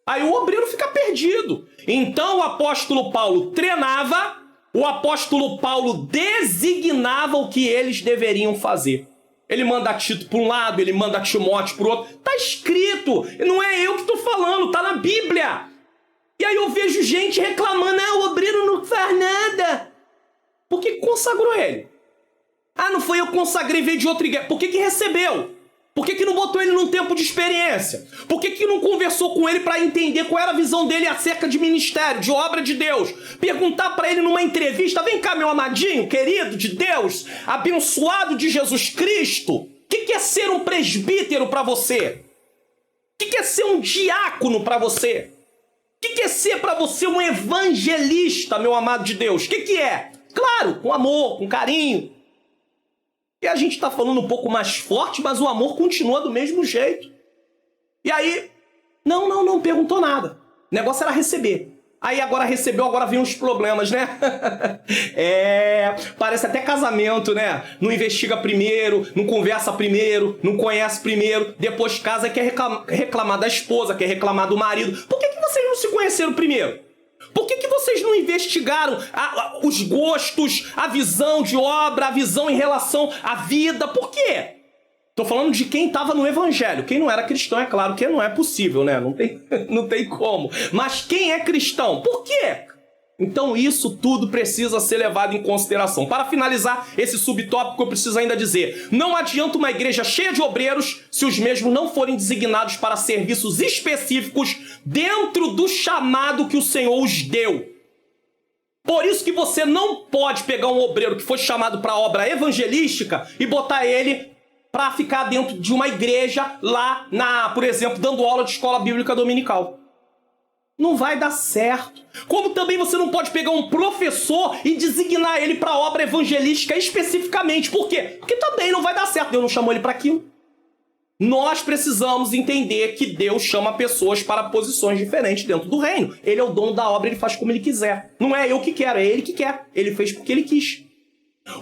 Aí o obreiro fica perdido. Então o apóstolo Paulo treinava, o apóstolo Paulo designava o que eles deveriam fazer. Ele manda Tito para um lado, ele manda Timóteo para o outro. Está escrito, não é eu que estou falando, está na Bíblia. E aí eu vejo gente reclamando, o obreiro não faz nada. Por que consagrou ele? Não foi eu que consagrei, veio de outra igreja. Por que recebeu? Por que não botou ele num tempo de experiência? Por que não conversou com ele para entender qual era a visão dele acerca de ministério, de obra de Deus? Perguntar para ele numa entrevista, vem cá, meu amadinho, querido de Deus, abençoado de Jesus Cristo, o que é ser um presbítero para você? O que é ser um diácono para você? O que é ser para você um evangelista, meu amado de Deus? O que é? Claro, com amor, com carinho. E a gente está falando um pouco mais forte, mas o amor continua do mesmo jeito. E aí, não perguntou nada. O negócio era receber. Aí agora recebeu, agora vem os problemas, né? Parece até casamento, né? Não investiga primeiro, não conversa primeiro, não conhece primeiro, depois casa e quer reclamar da esposa, quer reclamar do marido. Por que vocês não se conheceram primeiro? Por que vocês não investigaram os gostos, a visão de obra, a visão em relação à vida? Por quê? Tô falando de quem estava no evangelho. Quem não era cristão, é claro que não é possível, né? Não tem como. Mas quem é cristão? Por quê? Então isso tudo precisa ser levado em consideração. Para finalizar esse subtópico, eu preciso ainda dizer: não adianta uma igreja cheia de obreiros se os mesmos não forem designados para serviços específicos dentro do chamado que o Senhor os deu. Por isso que você não pode pegar um obreiro que foi chamado para obra evangelística e botar ele para ficar dentro de uma igreja lá, por exemplo, dando aula de escola bíblica dominical. Não vai dar certo. Como também você não pode pegar um professor e designar ele para obra evangelística especificamente. Por quê? Porque também não vai dar certo. Deus não chamou ele para aquilo. Nós precisamos entender que Deus chama pessoas para posições diferentes dentro do reino. Ele é o dono da obra, ele faz como ele quiser. Não é eu que quero, é ele que quer. Ele fez porque ele quis.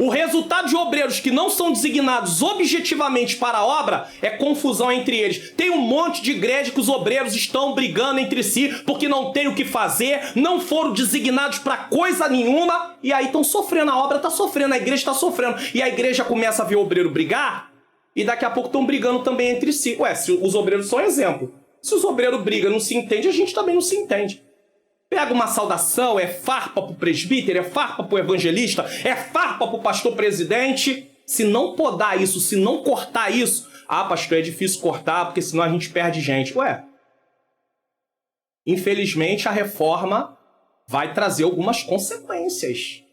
O resultado de obreiros que não são designados objetivamente para a obra é confusão entre eles. Tem um monte de igreja que os obreiros estão brigando entre si porque não tem o que fazer, não foram designados para coisa nenhuma, e aí estão sofrendo, a obra está sofrendo, a igreja está sofrendo. E a igreja começa a ver o obreiro brigar, e daqui a pouco estão brigando também entre si. Se os obreiros são exemplo. Se os obreiros brigam, não se entende, a gente também não se entende. Pega uma saudação, é farpa pro presbítero, é farpa pro evangelista, é farpa pro pastor presidente. Se não podar isso, se não cortar isso, pastor, é difícil cortar, porque senão a gente perde gente. Infelizmente a reforma vai trazer algumas consequências.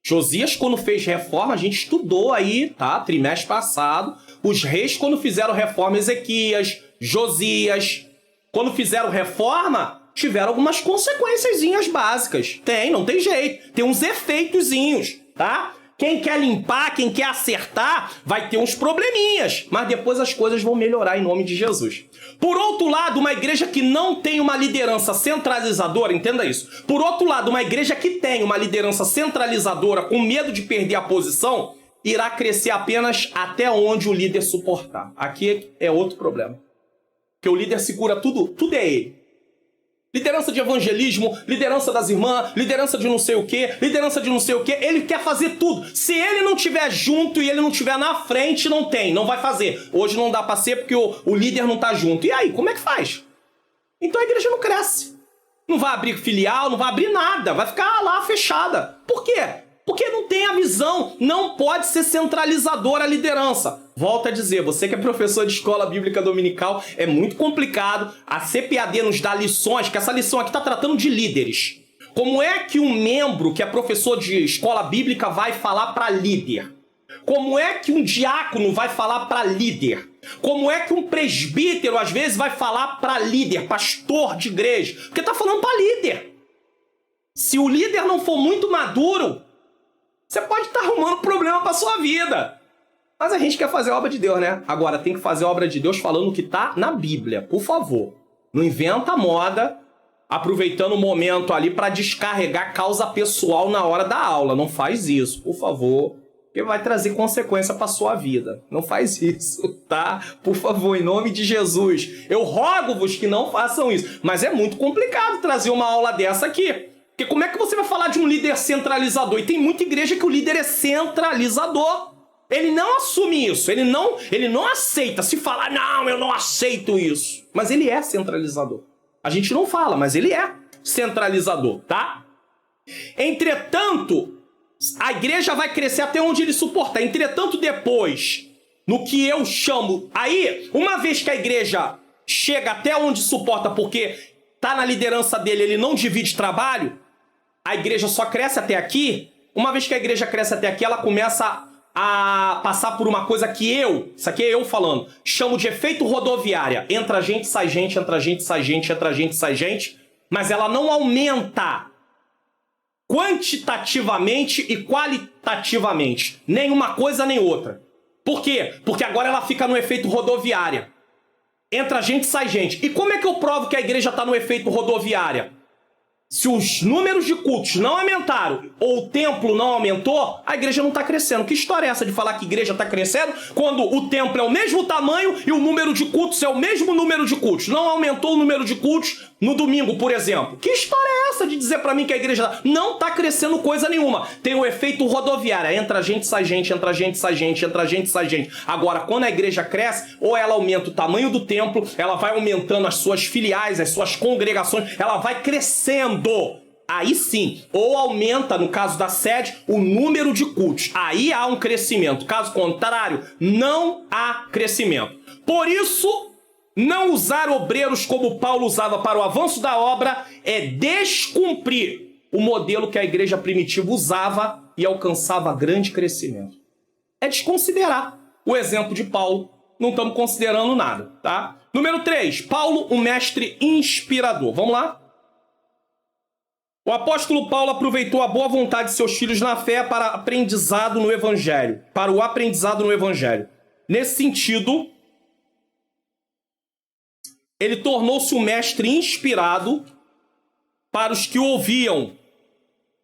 Josias, quando fez reforma, a gente estudou aí, tá? Trimestre passado. Os reis, quando fizeram reforma, Ezequias, Josias, quando fizeram reforma, tiveram algumas consequênciazinhas básicas. Não tem jeito. Tem uns efeitozinhos, tá? Quem quer limpar, quem quer acertar, vai ter uns probleminhas. Mas depois as coisas vão melhorar em nome de Jesus. Por outro lado, uma igreja que não tem uma liderança centralizadora, entenda isso. Por outro lado, uma igreja que tem uma liderança centralizadora com medo de perder a posição, irá crescer apenas até onde o líder suportar. Aqui é outro problema. Porque o líder segura tudo, tudo é ele. Liderança de evangelismo, liderança das irmãs, liderança de não sei o quê, liderança de não sei o quê. Ele quer fazer tudo. Se ele não estiver junto e ele não estiver na frente, não vai fazer. Hoje não dá pra ser porque o líder não tá junto. E aí, como é que faz? Então a igreja não cresce. Não vai abrir filial, não vai abrir nada. Vai ficar lá fechada. Por quê? Porque não tem a visão. Não pode ser centralizadora a liderança. Volto a dizer, você que é professor de escola bíblica dominical, é muito complicado. A CPAD nos dá lições, que essa lição aqui está tratando de líderes. Como é que um membro que é professor de escola bíblica vai falar para líder? Como é que um diácono vai falar para líder? Como é que um presbítero, às vezes, vai falar para líder, pastor de igreja? Porque está falando para líder. Se o líder não for muito maduro, você pode estar arrumando problema para sua vida. Mas a gente quer fazer a obra de Deus, né? Agora, tem que fazer a obra de Deus falando o que está na Bíblia, por favor. Não inventa moda, aproveitando o momento ali para descarregar causa pessoal na hora da aula. Não faz isso, por favor, porque vai trazer consequência para sua vida. Não faz isso, tá? Por favor, em nome de Jesus. Eu rogo-vos que não façam isso. Mas é muito complicado trazer uma aula dessa aqui. Porque como é que você vai falar de um líder centralizador? E tem muita igreja que o líder é centralizador. Ele não assume isso, ele não aceita. Se falar, não, eu não aceito isso. Mas ele é centralizador. A gente não fala, mas ele é centralizador, tá? Entretanto, a igreja vai crescer até onde ele suportar. Entretanto, depois, no que eu chamo... Aí, uma vez que a igreja chega até onde suporta, porque tá na liderança dele, ele não divide trabalho, a igreja só cresce até aqui. Uma vez que a igreja cresce até aqui, ela começa a passar por uma coisa que isso aqui é eu falando, chamo de efeito rodoviária. Entra gente, sai gente, entra gente, sai gente, entra gente, sai gente, mas ela não aumenta quantitativamente e qualitativamente. Nem uma coisa, nem outra. Por quê? Porque agora ela fica no efeito rodoviária. Entra gente, sai gente. E como é que eu provo que a igreja está no efeito rodoviária? Se os números de cultos não aumentaram ou o templo não aumentou, a igreja não está crescendo. Que história é essa de falar que a igreja está crescendo quando o templo é o mesmo tamanho e o número de cultos é o mesmo número de cultos? Não aumentou o número de cultos no domingo, por exemplo. Que história é essa de dizer para mim que a igreja não está crescendo coisa nenhuma? Tem o efeito rodoviário. Entra gente, sai gente, entra gente, sai gente, entra gente, sai gente. Agora, quando a igreja cresce, ou ela aumenta o tamanho do templo, ela vai aumentando as suas filiais, as suas congregações, ela vai crescendo. Aí sim, ou aumenta, no caso da sede, o número de cultos. Aí há um crescimento. Caso contrário, não há crescimento. Por isso, não usar obreiros como Paulo usava para o avanço da obra é descumprir o modelo que a igreja primitiva usava e alcançava grande crescimento. É desconsiderar o exemplo de Paulo. Não estamos considerando nada, tá? Número 3, Paulo, um mestre inspirador. Vamos lá? O apóstolo Paulo aproveitou a boa vontade de seus filhos na fé para o aprendizado no Evangelho. Nesse sentido, ele tornou-se um mestre inspirado para os que o ouviam,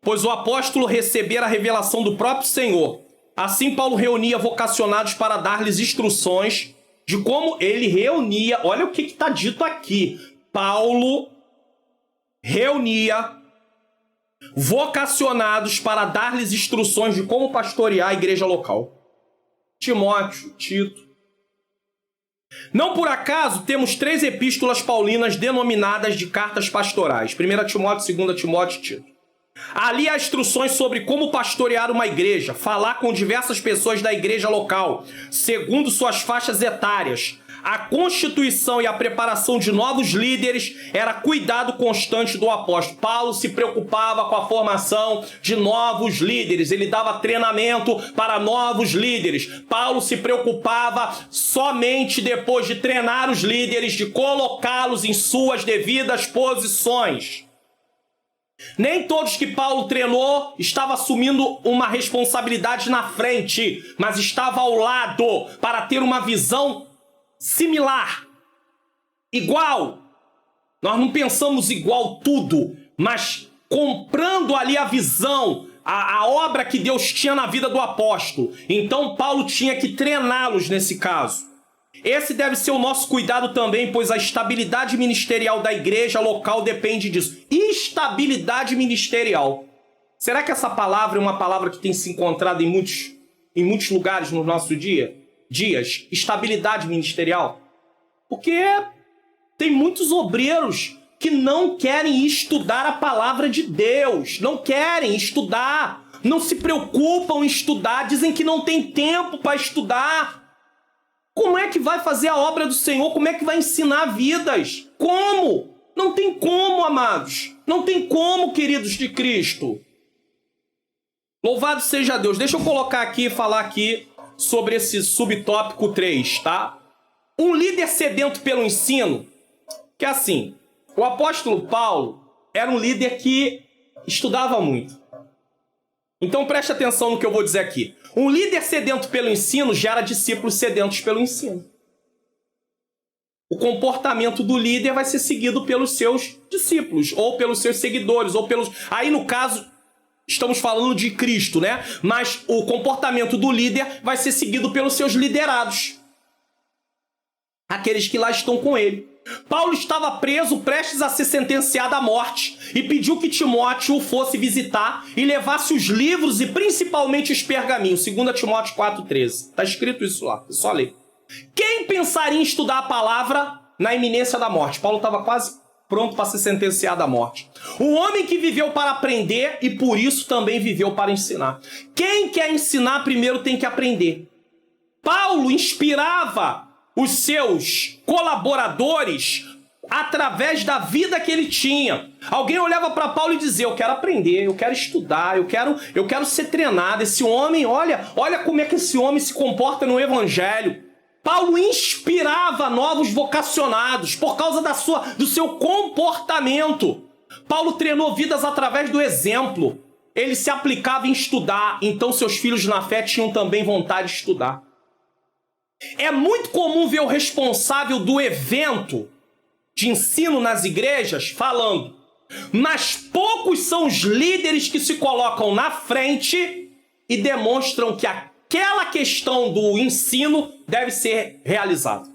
pois o apóstolo recebera a revelação do próprio Senhor. Assim, Paulo reunia vocacionados para dar-lhes instruções de como ele reunia... Olha o que está dito aqui. Paulo reunia vocacionados para dar-lhes instruções de como pastorear a igreja local. Timóteo, Tito. Não por acaso temos 3 epístolas paulinas denominadas de cartas pastorais. 1 Timóteo, 2 Timóteo e Tito. Ali há instruções sobre como pastorear uma igreja, falar com diversas pessoas da igreja local, segundo suas faixas etárias. A constituição e a preparação de novos líderes era cuidado constante do apóstolo. Paulo se preocupava com a formação de novos líderes. Ele dava treinamento para novos líderes. Paulo se preocupava somente depois de treinar os líderes, de colocá-los em suas devidas posições. Nem todos que Paulo treinou estavam assumindo uma responsabilidade na frente, mas estava ao lado para ter uma visão similar, igual. Nós não pensamos igual tudo, mas comprando ali a visão, a obra que Deus tinha na vida do apóstolo. Então Paulo tinha que treiná-los nesse caso. Esse deve ser o nosso cuidado também, pois a estabilidade ministerial da igreja local depende disso. Estabilidade ministerial. Será que essa palavra é uma palavra que tem se encontrado em muitos lugares no nosso dias? Estabilidade ministerial. Porque tem muitos obreiros que não querem estudar a palavra de Deus. Não querem estudar. Não se preocupam em estudar. Dizem que não tem tempo para estudar. Como é que vai fazer a obra do Senhor? Como é que vai ensinar vidas? Como? Não tem como, amados. Não tem como, queridos de Cristo. Louvado seja Deus. Deixa eu colocar aqui e falar aqui sobre esse subtópico 3, tá? Um líder sedento pelo ensino, que é assim, o apóstolo Paulo era um líder que estudava muito. Então preste atenção no que eu vou dizer aqui. Um líder sedento pelo ensino gera discípulos sedentos pelo ensino. O comportamento do líder vai ser seguido pelos seus discípulos, ou pelos seus seguidores, ou pelos... Aí, no caso, estamos falando de Cristo, né? Mas o comportamento do líder vai ser seguido pelos seus liderados. Aqueles que lá estão com ele. Paulo estava preso, prestes a ser sentenciado à morte, e pediu que Timóteo o fosse visitar e levasse os livros e principalmente os pergaminhos. 2 Timóteo 4,13. Está escrito isso lá, é só ler. Quem pensaria em estudar a palavra na iminência da morte? Paulo estava quase pronto para ser sentenciado à morte. Um homem que viveu para aprender e por isso também viveu para ensinar. Quem quer ensinar primeiro tem que aprender. Paulo inspirava os seus colaboradores através da vida que ele tinha. Alguém olhava para Paulo e dizia: eu quero aprender, eu quero estudar, eu quero ser treinado. Esse homem, olha como é que esse homem se comporta no evangelho. Paulo inspirava novos vocacionados por causa do seu comportamento. Paulo treinou vidas através do exemplo. Ele se aplicava em estudar, então seus filhos na fé tinham também vontade de estudar. É muito comum ver o responsável do evento de ensino nas igrejas falando, mas poucos são os líderes que se colocam na frente e demonstram que aquela questão do ensino deve ser realizada.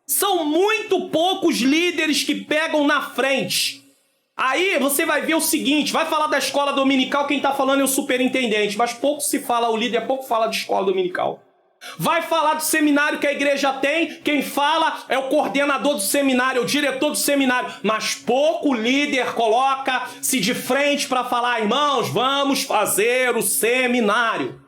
São muito poucos líderes que pegam na frente. Aí você vai ver o seguinte, vai falar da escola dominical, quem está falando é o superintendente, mas pouco se fala, o líder pouco fala de escola dominical. Vai falar do seminário que a igreja tem, quem fala é o coordenador do seminário, o diretor do seminário, mas pouco líder coloca-se de frente para falar: irmãos, vamos fazer o seminário.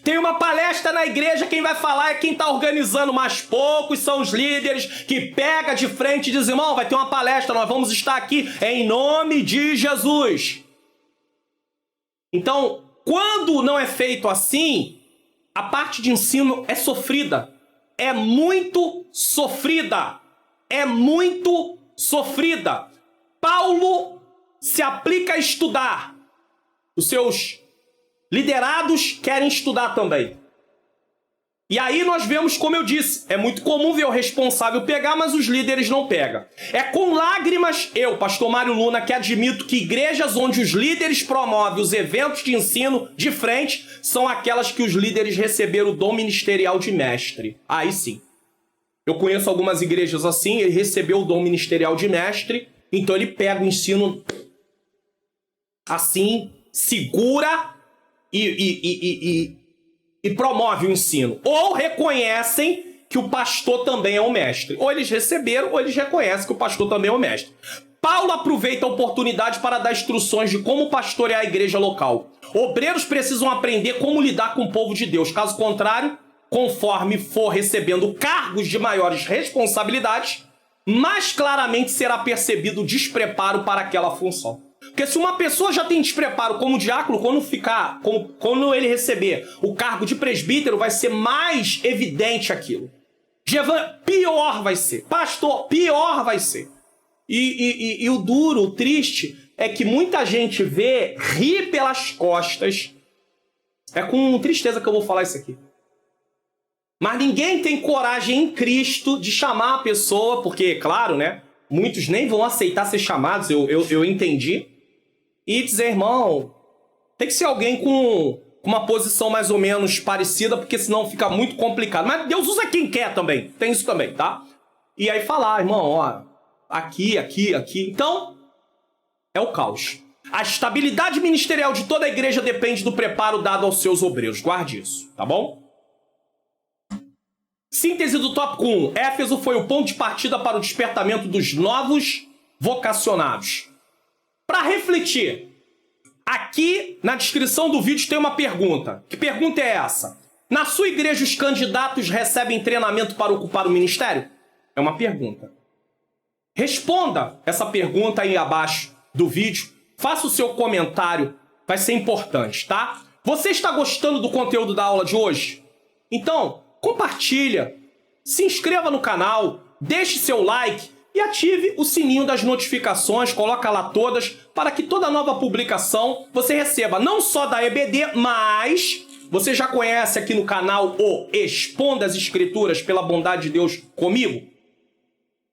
Tem uma palestra na igreja, quem vai falar é quem está organizando, mas poucos são os líderes que pega de frente e diz: irmão, vai ter uma palestra, nós vamos estar aqui em nome de Jesus. Então, quando não é feito assim, a parte de ensino é sofrida. É muito sofrida. É muito sofrida. Paulo se aplica a estudar. Os seus liderados querem estudar também. E aí nós vemos, como eu disse, é muito comum ver o responsável pegar, mas os líderes não pegam. É com lágrimas, eu, pastor Mário Luna, que admito que igrejas onde os líderes promovem os eventos de ensino de frente são aquelas que os líderes receberam o dom ministerial de mestre. Aí sim. Eu conheço algumas igrejas assim, ele recebeu o dom ministerial de mestre, então ele pega o ensino assim, segura e promove o ensino. Ou reconhecem que o pastor também é o mestre. Ou eles receberam, ou eles reconhecem que o pastor também é o mestre. Paulo aproveita a oportunidade para dar instruções de como pastorear a igreja local. Obreiros precisam aprender como lidar com o povo de Deus. Caso contrário, conforme for recebendo cargos de maiores responsabilidades, mais claramente será percebido o despreparo para aquela função. Porque se uma pessoa já tem despreparo como diácono, quando ele receber o cargo de presbítero, vai ser mais evidente aquilo. Pior vai ser. Pastor, pior vai ser. E o duro, o triste, é que muita gente ri pelas costas. É com tristeza que eu vou falar isso aqui. Mas ninguém tem coragem em Cristo de chamar a pessoa, porque, claro, né? Muitos nem vão aceitar ser chamados, eu entendi. E dizer, irmão, tem que ser alguém com uma posição mais ou menos parecida, porque senão fica muito complicado. Mas Deus usa quem quer também, tem isso também, tá? E aí falar, irmão, ó, aqui. Então, é o caos. A estabilidade ministerial de toda a igreja depende do preparo dado aos seus obreiros. Guarde isso, tá bom? Síntese do tópico 1. Éfeso foi o ponto de partida para o despertamento dos novos vocacionados. Para refletir, aqui na descrição do vídeo tem uma pergunta. Que pergunta é essa? Na sua igreja os candidatos recebem treinamento para ocupar o ministério? É uma pergunta. Responda essa pergunta aí abaixo do vídeo. Faça o seu comentário. Vai ser importante, tá? Você está gostando do conteúdo da aula de hoje? Então, compartilha, se inscreva no canal, deixe seu like e ative o sininho das notificações, coloca lá todas, para que toda nova publicação você receba não só da EBD, mas você já conhece aqui no canal o Expondo as Escrituras pela bondade de Deus comigo?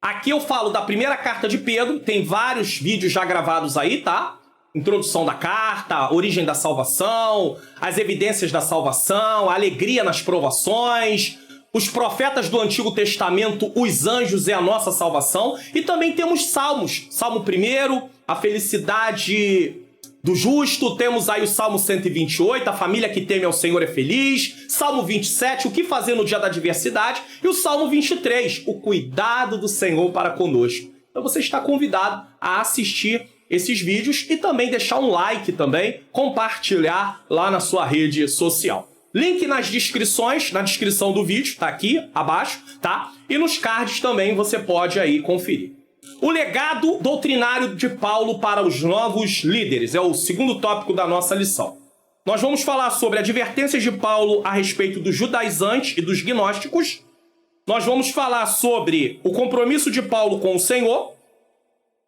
Aqui eu falo da primeira carta de Pedro, tem vários vídeos já gravados aí, tá? Introdução da carta, origem da salvação, as evidências da salvação, a alegria nas provações, os profetas do Antigo Testamento, os anjos é a nossa salvação. E também temos salmos. Salmo 1, a felicidade do justo. Temos aí o Salmo 128, a família que teme ao Senhor é feliz. Salmo 27, o que fazer no dia da adversidade. E o Salmo 23, o cuidado do Senhor para conosco. Então você está convidado a assistir esses vídeos e também deixar um like também, compartilhar lá na sua rede social. Link nas descrições, na descrição do vídeo, tá aqui abaixo, tá? E nos cards também você pode aí conferir. O legado doutrinário de Paulo para os novos líderes é o segundo tópico da nossa lição. Nós vamos falar sobre advertências de Paulo a respeito dos judaizantes e dos gnósticos. Nós vamos falar sobre o compromisso de Paulo com o Senhor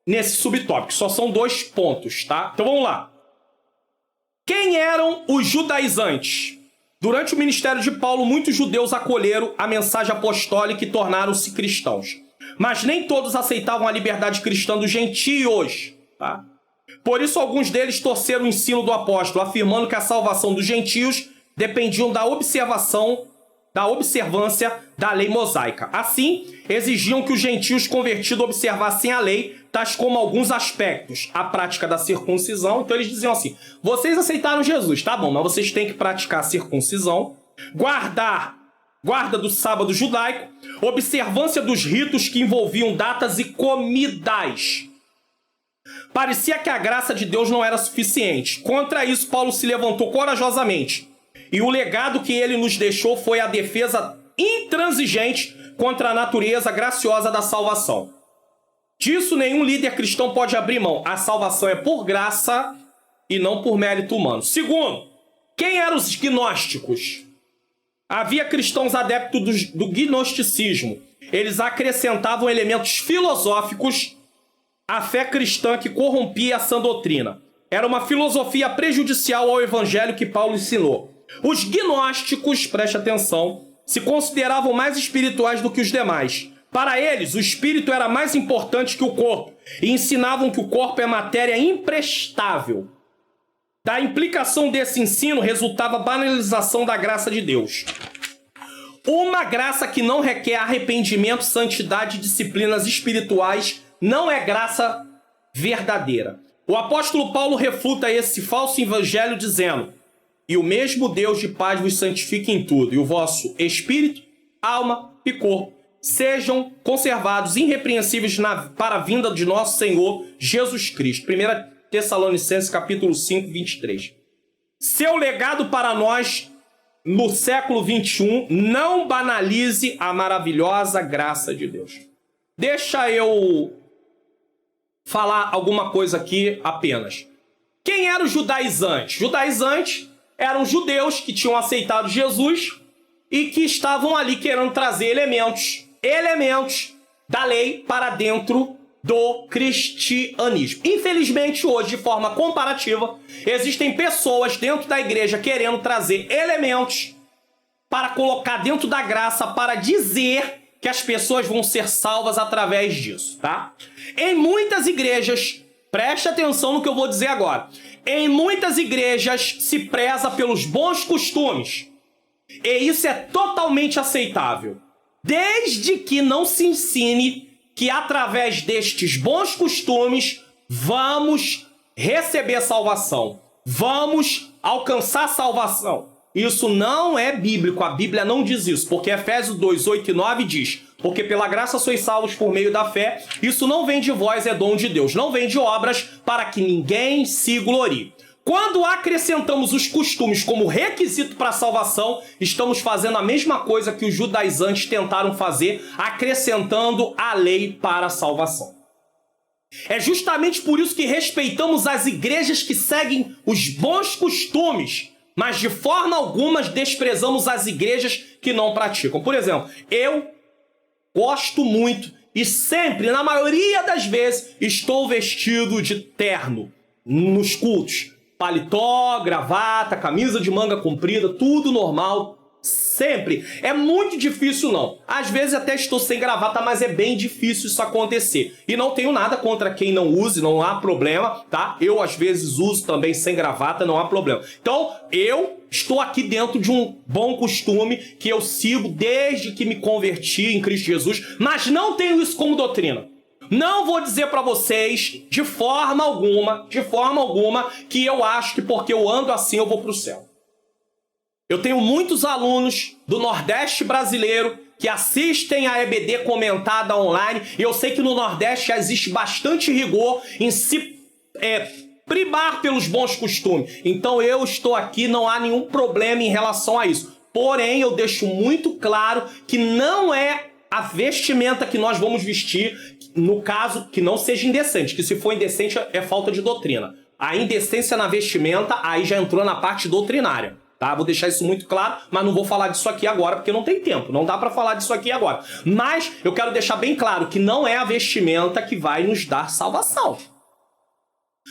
nesse subtópico. Só são 2 pontos, tá? Então vamos lá. Quem eram os judaizantes? Durante o ministério de Paulo, muitos judeus acolheram a mensagem apostólica e tornaram-se cristãos. Mas nem todos aceitavam a liberdade cristã dos gentios, tá? Por isso, alguns deles torceram o ensino do apóstolo, afirmando que a salvação dos gentios dependia da observância da lei mosaica. Assim, exigiam que os gentios convertidos observassem a lei, tais como alguns aspectos, a prática da circuncisão. Então eles diziam assim, vocês aceitaram Jesus, tá bom, mas vocês têm que praticar a circuncisão, guarda do sábado judaico, observância dos ritos que envolviam datas e comidas. Parecia que a graça de Deus não era suficiente. Contra isso, Paulo se levantou corajosamente. E o legado que ele nos deixou foi a defesa intransigente contra a natureza graciosa da salvação. Disso nenhum líder cristão pode abrir mão. A salvação é por graça e não por mérito humano. Segundo, quem eram os gnósticos? Havia cristãos adeptos do gnosticismo. Eles acrescentavam elementos filosóficos à fé cristã que corrompia a sã doutrina. Era uma filosofia prejudicial ao evangelho que Paulo ensinou. Os gnósticos, preste atenção, se consideravam mais espirituais do que os demais. Para eles, o espírito era mais importante que o corpo e ensinavam que o corpo é matéria imprestável. Da implicação desse ensino resultava a banalização da graça de Deus. Uma graça que não requer arrependimento, santidade e disciplinas espirituais não é graça verdadeira. O apóstolo Paulo refuta esse falso evangelho dizendo: e o mesmo Deus de paz vos santifique em tudo, e o vosso espírito, alma e corpo sejam conservados irrepreensíveis para a vinda de nosso Senhor Jesus Cristo. 1 Tessalonicenses capítulo 5, 23. Seu legado para nós no século XXI, não banalize a maravilhosa graça de Deus. Deixa eu falar alguma coisa aqui apenas. Quem eram os judaizantes? Judaizantes eram judeus que tinham aceitado Jesus e que estavam ali querendo trazer elementos da lei para dentro do cristianismo. Infelizmente, hoje, de forma comparativa, existem pessoas dentro da igreja querendo trazer elementos para colocar dentro da graça, para dizer que as pessoas vão ser salvas através disso, tá? Em muitas igrejas, preste atenção no que eu vou dizer agora. Em muitas igrejas se preza pelos bons costumes. E isso é totalmente aceitável. Desde que não se ensine que através destes bons costumes vamos receber salvação. Vamos alcançar salvação. Isso não é bíblico, a Bíblia não diz isso, porque Efésios 2, 8 e 9 diz: porque pela graça sois salvos por meio da fé, isso não vem de vós, é dom de Deus, não vem de obras, para que ninguém se glorie. Quando acrescentamos os costumes como requisito para a salvação, estamos fazendo a mesma coisa que os judaizantes tentaram fazer, acrescentando a lei para a salvação. É justamente por isso que respeitamos as igrejas que seguem os bons costumes, mas de forma alguma desprezamos as igrejas que não praticam. Por exemplo, eu gosto muito e sempre, na maioria das vezes, estou vestido de terno nos cultos. Paletó, gravata, camisa de manga comprida, tudo normal, sempre. É muito difícil não. Às vezes até estou sem gravata, mas é bem difícil isso acontecer. E não tenho nada contra quem não use, não há problema, tá? Eu às vezes uso também sem gravata, não há problema. Então, eu estou aqui dentro de um bom costume que eu sigo desde que me converti em Cristo Jesus, mas não tenho isso como doutrina. Não vou dizer para vocês, de forma alguma, que eu acho que porque eu ando assim eu vou para o céu. Eu tenho muitos alunos do Nordeste brasileiro que assistem a EBD comentada online, e eu sei que no Nordeste já existe bastante rigor em se privar pelos bons costumes. Então eu estou aqui, não há nenhum problema em relação a isso. Porém, eu deixo muito claro que não é a vestimenta que nós vamos vestir, no caso, que não seja indecente, que se for indecente é falta de doutrina. A indecência na vestimenta aí já entrou na parte doutrinária, tá? Vou deixar isso muito claro, mas não vou falar disso aqui agora, porque não tem tempo, não dá pra falar disso aqui agora. Mas eu quero deixar bem claro que não é a vestimenta que vai nos dar salvação.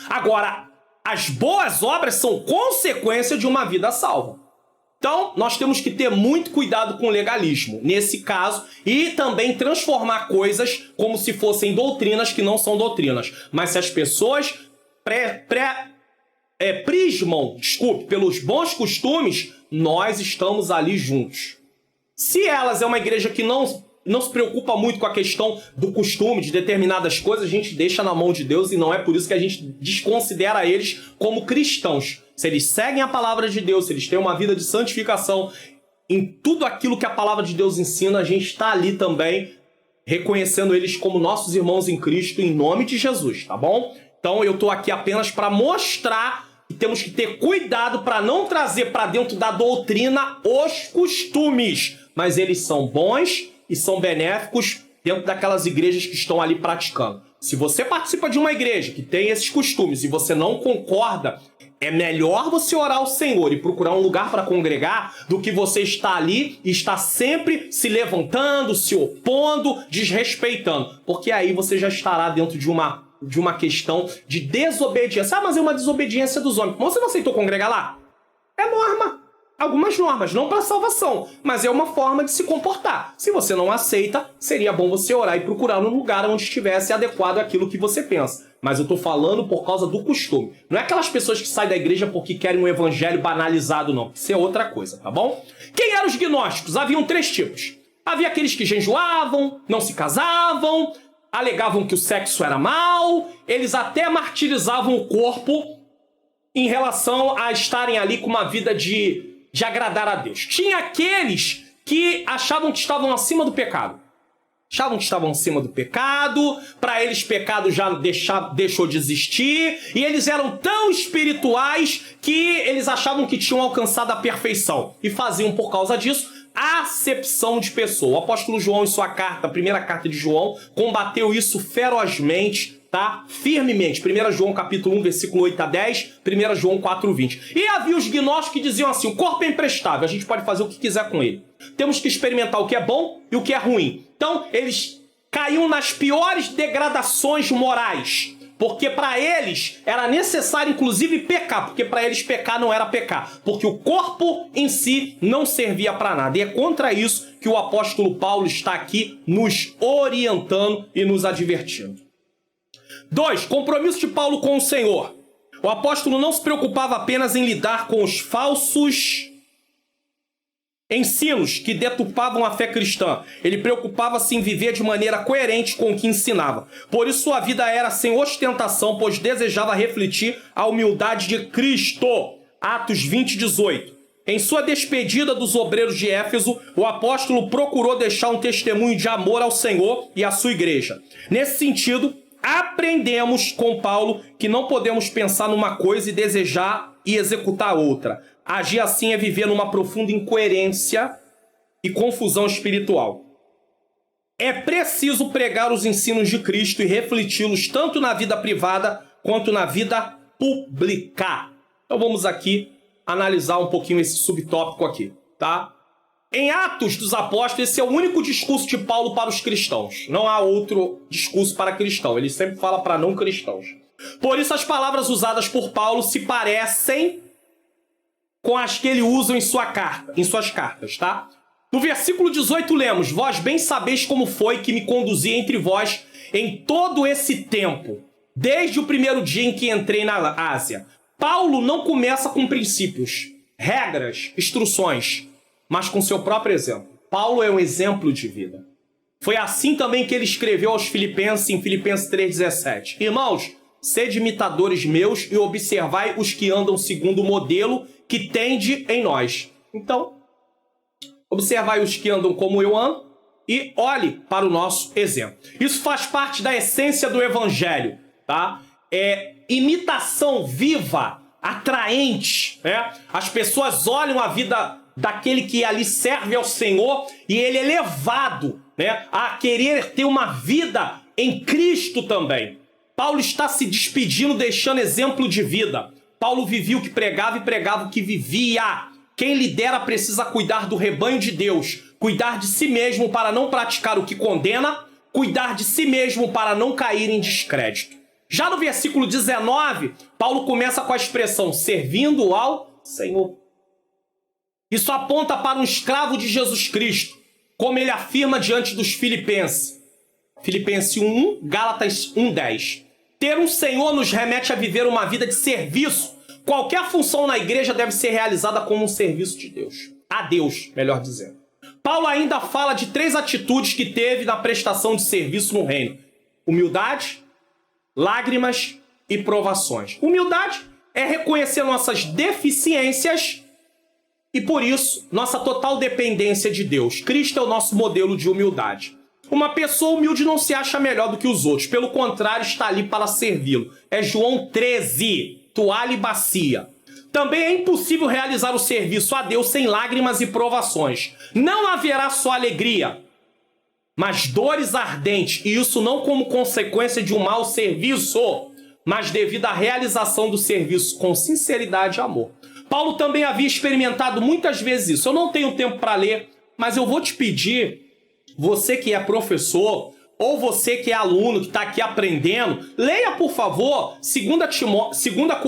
Agora, as boas obras são consequência de uma vida salva. Então, nós temos que ter muito cuidado com o legalismo, nesse caso, e também transformar coisas como se fossem doutrinas que não são doutrinas. Mas se as pessoas prismam, pelos bons costumes, nós estamos ali juntos. Se elas é uma igreja que não se preocupa muito com a questão do costume, de determinadas coisas, a gente deixa na mão de Deus, e não é por isso que a gente desconsidera eles como cristãos. Se eles seguem a palavra de Deus, se eles têm uma vida de santificação, em tudo aquilo que a palavra de Deus ensina, a gente está ali também reconhecendo eles como nossos irmãos em Cristo, em nome de Jesus, tá bom? Então eu estou aqui apenas para mostrar que temos que ter cuidado para não trazer para dentro da doutrina os costumes, mas eles são bons e são benéficos dentro daquelas igrejas que estão ali praticando. Se você participa de uma igreja que tem esses costumes e você não concorda, é melhor você orar ao Senhor e procurar um lugar para congregar do que você estar ali e estar sempre se levantando, se opondo, desrespeitando. Porque aí você já estará dentro de uma questão de desobediência. Ah, mas é uma desobediência dos homens. Mas você não aceitou congregar lá? É norma. Algumas normas, não para salvação, mas é uma forma de se comportar. Se você não aceita, seria bom você orar e procurar um lugar onde estivesse adequado àquilo que você pensa. Mas eu tô falando por causa do costume. Não é aquelas pessoas que saem da igreja porque querem um evangelho banalizado, não. Isso é outra coisa, tá bom? Quem eram os gnósticos? Haviam 3 tipos. Havia aqueles que jejuavam, não se casavam, alegavam que o sexo era mau, eles até martirizavam o corpo em relação a estarem ali com uma vida de agradar a Deus. Tinha aqueles que achavam que estavam acima do pecado. Achavam que estavam acima do pecado, para eles pecado já deixou de existir, e eles eram tão espirituais que eles achavam que tinham alcançado a perfeição, e faziam por causa disso acepção de pessoa. O apóstolo João, em sua carta, a primeira carta de João, combateu isso ferozmente, tá? Firmemente. 1 João capítulo 1, versículo 8 a 10, 1 João 4, 20. E havia os gnósticos que diziam assim, o corpo é imprestável, a gente pode fazer o que quiser com ele. Temos que experimentar o que é bom e o que é ruim. Então, eles caíam nas piores degradações morais, porque para eles era necessário, inclusive, pecar, porque para eles pecar não era pecar, porque o corpo em si não servia para nada. E é contra isso que o apóstolo Paulo está aqui nos orientando e nos advertindo. 2. Compromisso de Paulo com o Senhor. O apóstolo não se preocupava apenas em lidar com os falsos ensinos que deturpavam a fé cristã. Ele preocupava-se em viver de maneira coerente com o que ensinava. Por isso sua vida era sem ostentação, pois desejava refletir a humildade de Cristo. Atos 20, 18. Em sua despedida dos obreiros de Éfeso, o apóstolo procurou deixar um testemunho de amor ao Senhor e à sua igreja. Nesse sentido, aprendemos com Paulo que não podemos pensar numa coisa e desejar e executar outra. Agir assim é viver numa profunda incoerência e confusão espiritual. É preciso pregar os ensinos de Cristo e refleti-los tanto na vida privada quanto na vida pública. Então vamos aqui analisar um pouquinho esse subtópico aqui, tá? Em Atos dos Apóstolos, esse é o único discurso de Paulo para os cristãos. Não há outro discurso para cristão. Ele sempre fala para não cristãos. Por isso as palavras usadas por Paulo se parecem com as que ele usa em suas cartas, tá? No versículo 18 lemos, vós bem sabeis como foi que me conduzi entre vós em todo esse tempo, desde o primeiro dia em que entrei na Ásia. Paulo não começa com princípios, regras, instruções, mas com seu próprio exemplo. Paulo é um exemplo de vida. Foi assim também que ele escreveu aos Filipenses, em Filipenses 3,17. Irmãos, sede imitadores meus e observai os que andam segundo o modelo que tende em nós. Então, observai os que andam como eu ando e olhe para o nosso exemplo. Isso faz parte da essência do evangelho, tá? É imitação viva, atraente, né? As pessoas olham a vida daquele que ali serve ao Senhor e ele é levado, né, a querer ter uma vida em Cristo também. Paulo está se despedindo, deixando exemplo de vida. Paulo vivia o que pregava e pregava o que vivia. Quem lidera precisa cuidar do rebanho de Deus, cuidar de si mesmo para não praticar o que condena, cuidar de si mesmo para não cair em descrédito. Já no versículo 19, Paulo começa com a expressão servindo ao Senhor. Isso aponta para um escravo de Jesus Cristo, como ele afirma diante dos Filipenses. Filipenses 1:1, Gálatas 1:10. Ter um Senhor nos remete a viver uma vida de serviço. Qualquer função na igreja deve ser realizada como um serviço de Deus. A Deus, melhor dizendo. Paulo ainda fala de 3 atitudes que teve na prestação de serviço no reino. Humildade, lágrimas e provações. Humildade é reconhecer nossas deficiências e, por isso, nossa total dependência de Deus. Cristo é o nosso modelo de humildade. Uma pessoa humilde não se acha melhor do que os outros. Pelo contrário, está ali para servi-lo. É João 13, toalha e bacia. Também é impossível realizar o serviço a Deus sem lágrimas e provações. Não haverá só alegria, mas dores ardentes. E isso não como consequência de um mau serviço, mas devido à realização do serviço com sinceridade e amor. Paulo também havia experimentado muitas vezes isso. Eu não tenho tempo para ler, mas eu vou te pedir, você que é professor, ou você que é aluno, que está aqui aprendendo, leia, por favor, 2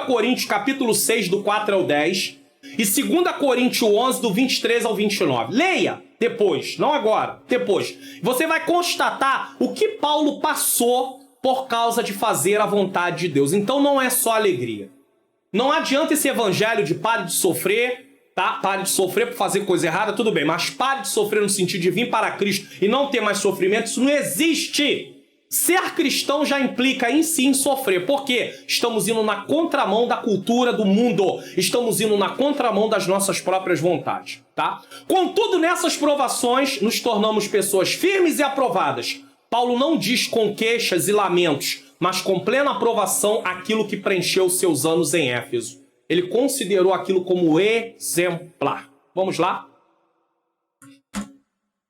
Coríntios, capítulo 6, do 4 ao 10, e 2 Coríntios 11, do 23 ao 29. Leia depois, não agora, depois. Você vai constatar o que Paulo passou por causa de fazer a vontade de Deus. Então não é só alegria. Não adianta esse evangelho de pare de sofrer, tá? Pare de sofrer por fazer coisa errada, tudo bem. Mas pare de sofrer no sentido de vir para Cristo e não ter mais sofrimento, isso não existe. Ser cristão já implica em si em sofrer, porque estamos indo na contramão da cultura do mundo, estamos indo na contramão das nossas próprias vontades, tá? Contudo, nessas provações, nos tornamos pessoas firmes e aprovadas. Paulo não diz com queixas e lamentos, mas com plena aprovação aquilo que preencheu seus anos em Éfeso. Ele considerou aquilo como exemplar. Vamos lá?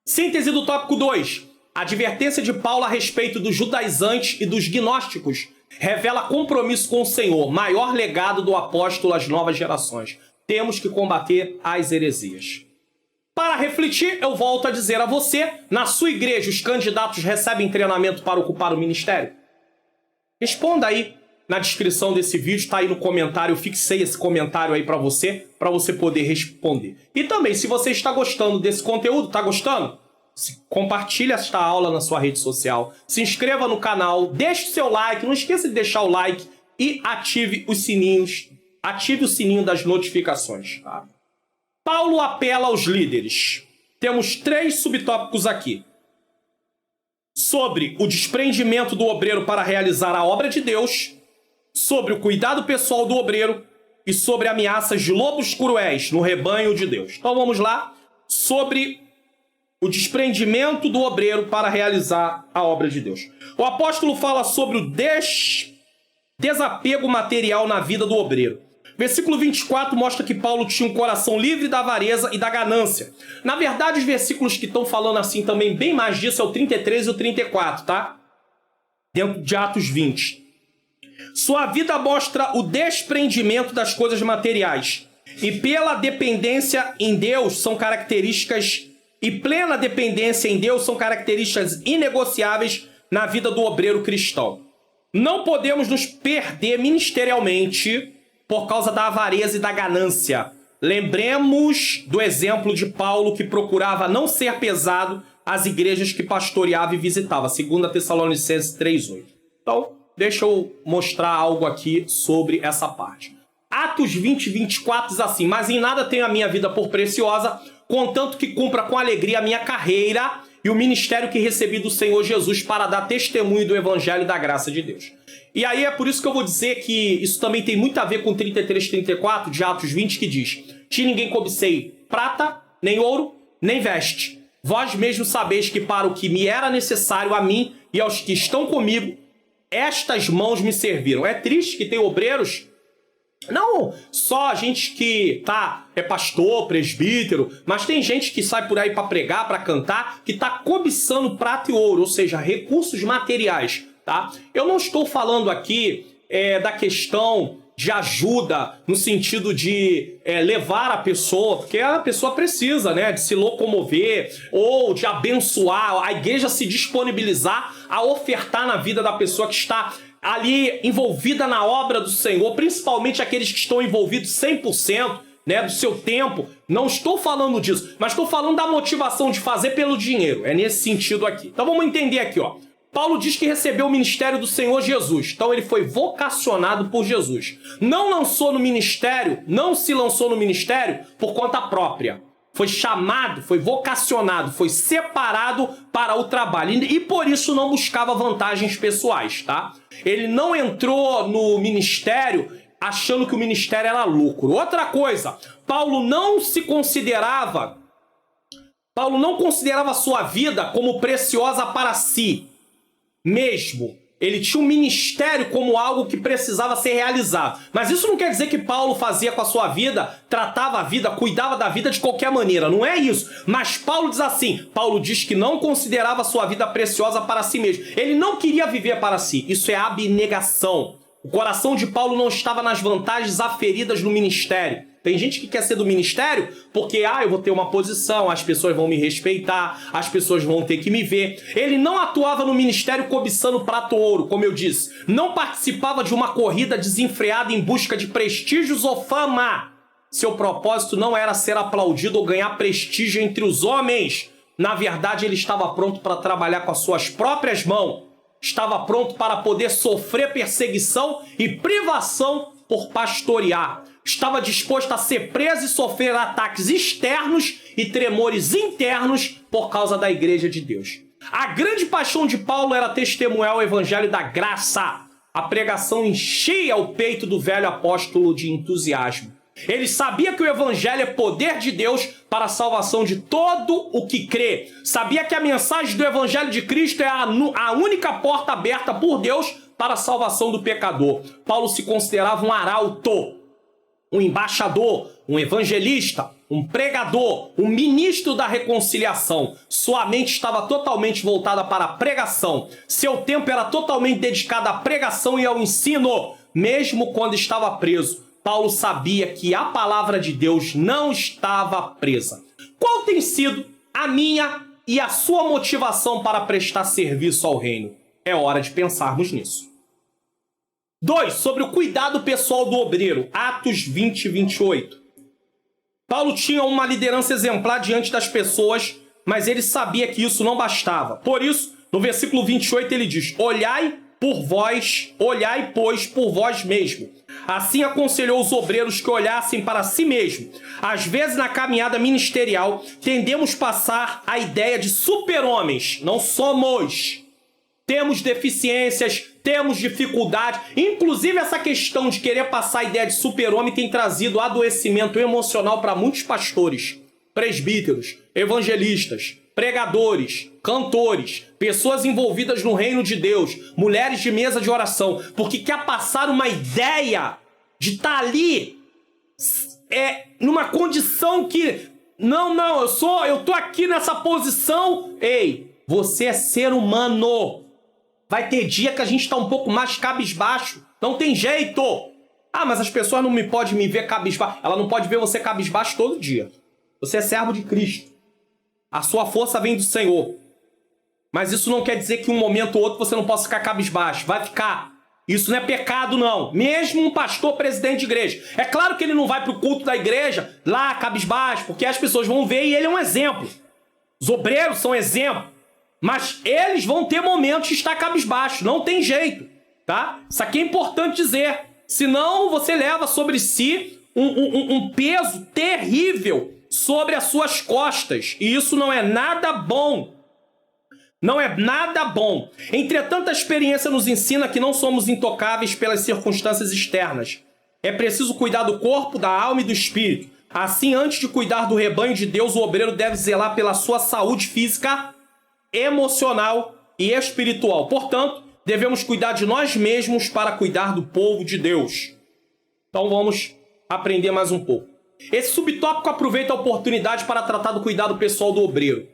Síntese do tópico 2. A advertência de Paulo a respeito dos judaizantes e dos gnósticos revela compromisso com o Senhor, maior legado do apóstolo às novas gerações. Temos que combater as heresias. Para refletir, eu volto a dizer a você, na sua igreja os candidatos recebem treinamento para ocupar o ministério? Responda aí na descrição desse vídeo, está aí no comentário, eu fixei esse comentário aí para você poder responder. E também, se você está gostando desse conteúdo, está gostando? Compartilhe esta aula na sua rede social, se inscreva no canal, deixe o seu like, não esqueça de deixar o like e ative os sininhos, ative o sininho das notificações. Tá? Paulo apela aos líderes. Temos 3 subtópicos aqui. Sobre o desprendimento do obreiro para realizar a obra de Deus, sobre o cuidado pessoal do obreiro e sobre ameaças de lobos cruéis no rebanho de Deus. Então vamos lá, sobre o desprendimento do obreiro para realizar a obra de Deus. O apóstolo fala sobre o desapego material na vida do obreiro. Versículo 24 mostra que Paulo tinha um coração livre da avareza e da ganância. Na verdade, os versículos que estão falando assim também bem mais disso é o 33 e o 34, tá? Dentro de Atos 20. Sua vida mostra o desprendimento das coisas materiais e pela dependência em Deus são características e plena dependência em Deus são características inegociáveis na vida do obreiro cristão. Não podemos nos perder ministerialmente por causa da avareza e da ganância. Lembremos do exemplo de Paulo que procurava não ser pesado às igrejas que pastoreava e visitava. 2 Tessalonicenses 3:8. Então, deixa eu mostrar algo aqui sobre essa parte. Atos 20, 24 diz assim: mas em nada tenho a minha vida por preciosa, contanto que cumpra com alegria a minha carreira e o ministério que recebi do Senhor Jesus para dar testemunho do evangelho e da graça de Deus. E aí é por isso que eu vou dizer que isso também tem muito a ver com 33, 34 de Atos 20, que diz: de ninguém cobicei prata, nem ouro, nem veste. Vós mesmos sabeis que para o que me era necessário a mim e aos que estão comigo, estas mãos me serviram. É triste que tem obreiros, não só gente que é pastor, presbítero, mas tem gente que sai por aí para pregar, para cantar, que está cobiçando prata e ouro, ou seja, recursos materiais. Tá? Eu não estou falando aqui da questão de ajuda no sentido de levar a pessoa, porque a pessoa precisa, né, de se locomover ou de abençoar, a igreja se disponibilizar a ofertar na vida da pessoa que está ali envolvida na obra do Senhor, principalmente aqueles que estão envolvidos 100%, né, do seu tempo. Não estou falando disso, mas estou falando da motivação de fazer pelo dinheiro. É nesse sentido aqui. Então vamos entender aqui, ó. Paulo diz que recebeu o ministério do Senhor Jesus. Então ele foi vocacionado por Jesus. Não se lançou no ministério por conta própria. Foi chamado, foi vocacionado, foi separado para o trabalho. E por isso não buscava vantagens pessoais, tá? Ele não entrou no ministério achando que o ministério era lucro. Outra coisa, Paulo não considerava a sua vida como preciosa para si mesmo. Ele tinha um ministério como algo que precisava ser realizado. Mas isso não quer dizer que Paulo fazia com a sua vida, tratava a vida, cuidava da vida de qualquer maneira. Não é isso. Mas Paulo diz assim, Paulo diz que não considerava a sua vida preciosa para si mesmo. Ele não queria viver para si. Isso é abnegação. O coração de Paulo não estava nas vantagens aferidas no ministério. Tem gente que quer ser do ministério porque, eu vou ter uma posição, as pessoas vão me respeitar, as pessoas vão ter que me ver. Ele não atuava no ministério cobiçando prata ou ouro, como eu disse. Não participava de uma corrida desenfreada em busca de prestígios ou fama. Seu propósito não era ser aplaudido ou ganhar prestígio entre os homens. Na verdade, ele estava pronto para trabalhar com as suas próprias mãos. Estava pronto para poder sofrer perseguição e privação por pastorear. Estava disposto a ser preso e sofrer ataques externos e tremores internos por causa da igreja de Deus. A grande paixão de Paulo era testemunhar o evangelho da graça. A pregação enchia o peito do velho apóstolo de entusiasmo. Ele sabia que o evangelho é poder de Deus para a salvação de todo o que crê. Sabia que a mensagem do evangelho de Cristo é a única porta aberta por Deus para a salvação do pecador. Paulo se considerava um arauto, um embaixador, um evangelista, um pregador, um ministro da reconciliação. Sua mente estava totalmente voltada para a pregação. Seu tempo era totalmente dedicado à pregação e ao ensino, mesmo quando estava preso. Paulo sabia que a palavra de Deus não estava presa. Qual tem sido a minha e a sua motivação para prestar serviço ao reino? É hora de pensarmos nisso. 2. Sobre o cuidado pessoal do obreiro. Atos 20 e 28. Paulo tinha uma liderança exemplar diante das pessoas, mas ele sabia que isso não bastava. Por isso, no versículo 28 ele diz: olhai, pois, por vós mesmo. Assim aconselhou os obreiros que olhassem para si mesmo. Às vezes, na caminhada ministerial, tendemos a passar a ideia de super-homens. Não somos. Temos deficiências, temos dificuldade. Inclusive, essa questão de querer passar a ideia de super-homem tem trazido adoecimento emocional para muitos pastores, presbíteros, evangelistas, pregadores, cantores, pessoas envolvidas no reino de Deus, mulheres de mesa de oração, porque quer passar uma ideia de estar ali numa condição que eu tô aqui nessa posição. Ei, você é ser humano. Vai ter dia que a gente está um pouco mais cabisbaixo. Não tem jeito. Ah, mas as pessoas não podem me ver cabisbaixo. Ela não pode ver você cabisbaixo todo dia. Você é servo de Cristo. A sua força vem do Senhor. Mas isso não quer dizer que um momento ou outro você não possa ficar cabisbaixo. Vai ficar. Isso não é pecado, não. Mesmo um pastor presidente de igreja. É claro que ele não vai para o culto da igreja lá cabisbaixo, porque as pessoas vão ver e ele é um exemplo. Os obreiros são exemplo. Mas eles vão ter momentos de estar cabisbaixo. Não tem jeito. Tá? Isso aqui é importante dizer. Senão você leva sobre si um peso terrível sobre as suas costas. E isso não é nada bom. Não é nada bom. Entretanto, a experiência nos ensina que não somos intocáveis pelas circunstâncias externas. É preciso cuidar do corpo, da alma e do espírito. Assim, antes de cuidar do rebanho de Deus, o obreiro deve zelar pela sua saúde física, emocional e espiritual. Portanto, devemos cuidar de nós mesmos para cuidar do povo de Deus. Então vamos aprender mais um pouco. Esse subtópico aproveita a oportunidade para tratar do cuidado pessoal do obreiro.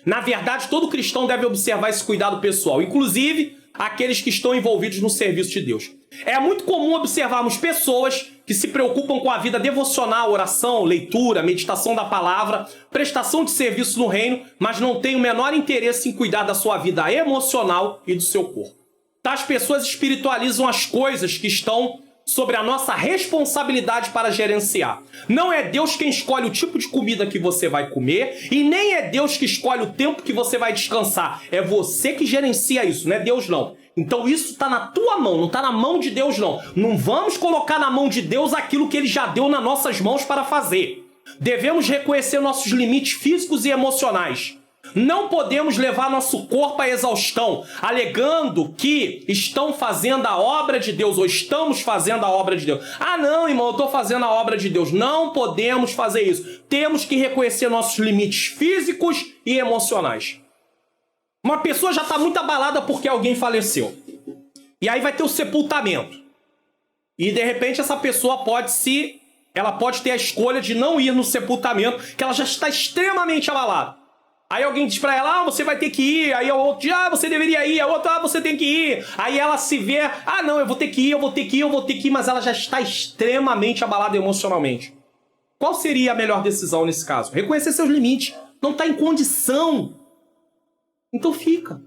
Na verdade, todo cristão deve observar esse cuidado pessoal, inclusive aqueles que estão envolvidos no serviço de Deus. É muito comum observarmos pessoas que se preocupam com a vida devocional, oração, leitura, meditação da palavra, prestação de serviço no reino, mas não têm o menor interesse em cuidar da sua vida emocional e do seu corpo. Tais pessoas espiritualizam as coisas que estão sobre a nossa responsabilidade para gerenciar. Não é Deus quem escolhe o tipo de comida que você vai comer e nem é Deus que escolhe o tempo que você vai descansar. É você que gerencia isso, não é Deus não. Então isso está na tua mão, não está na mão de Deus não. Não vamos colocar na mão de Deus aquilo que Ele já deu nas nossas mãos para fazer. Devemos reconhecer nossos limites físicos e emocionais. Não podemos levar nosso corpo à exaustão, alegando que estão fazendo a obra de Deus ou estamos fazendo a obra de Deus. Ah, não, irmão, eu estou fazendo a obra de Deus. Não podemos fazer isso. Temos que reconhecer nossos limites físicos e emocionais. Uma pessoa já está muito abalada porque alguém faleceu. E aí vai ter o sepultamento. E de repente essa pessoa ela pode ter a escolha de não ir no sepultamento, que ela já está extremamente abalada. Aí alguém diz pra ela, você vai ter que ir. Aí o outro diz, você deveria ir. A outra, você tem que ir. Aí ela se vê, não, eu vou ter que ir, mas ela já está extremamente abalada emocionalmente. Qual seria a melhor decisão nesse caso? Reconhecer seus limites. Não está em condição. Então fica.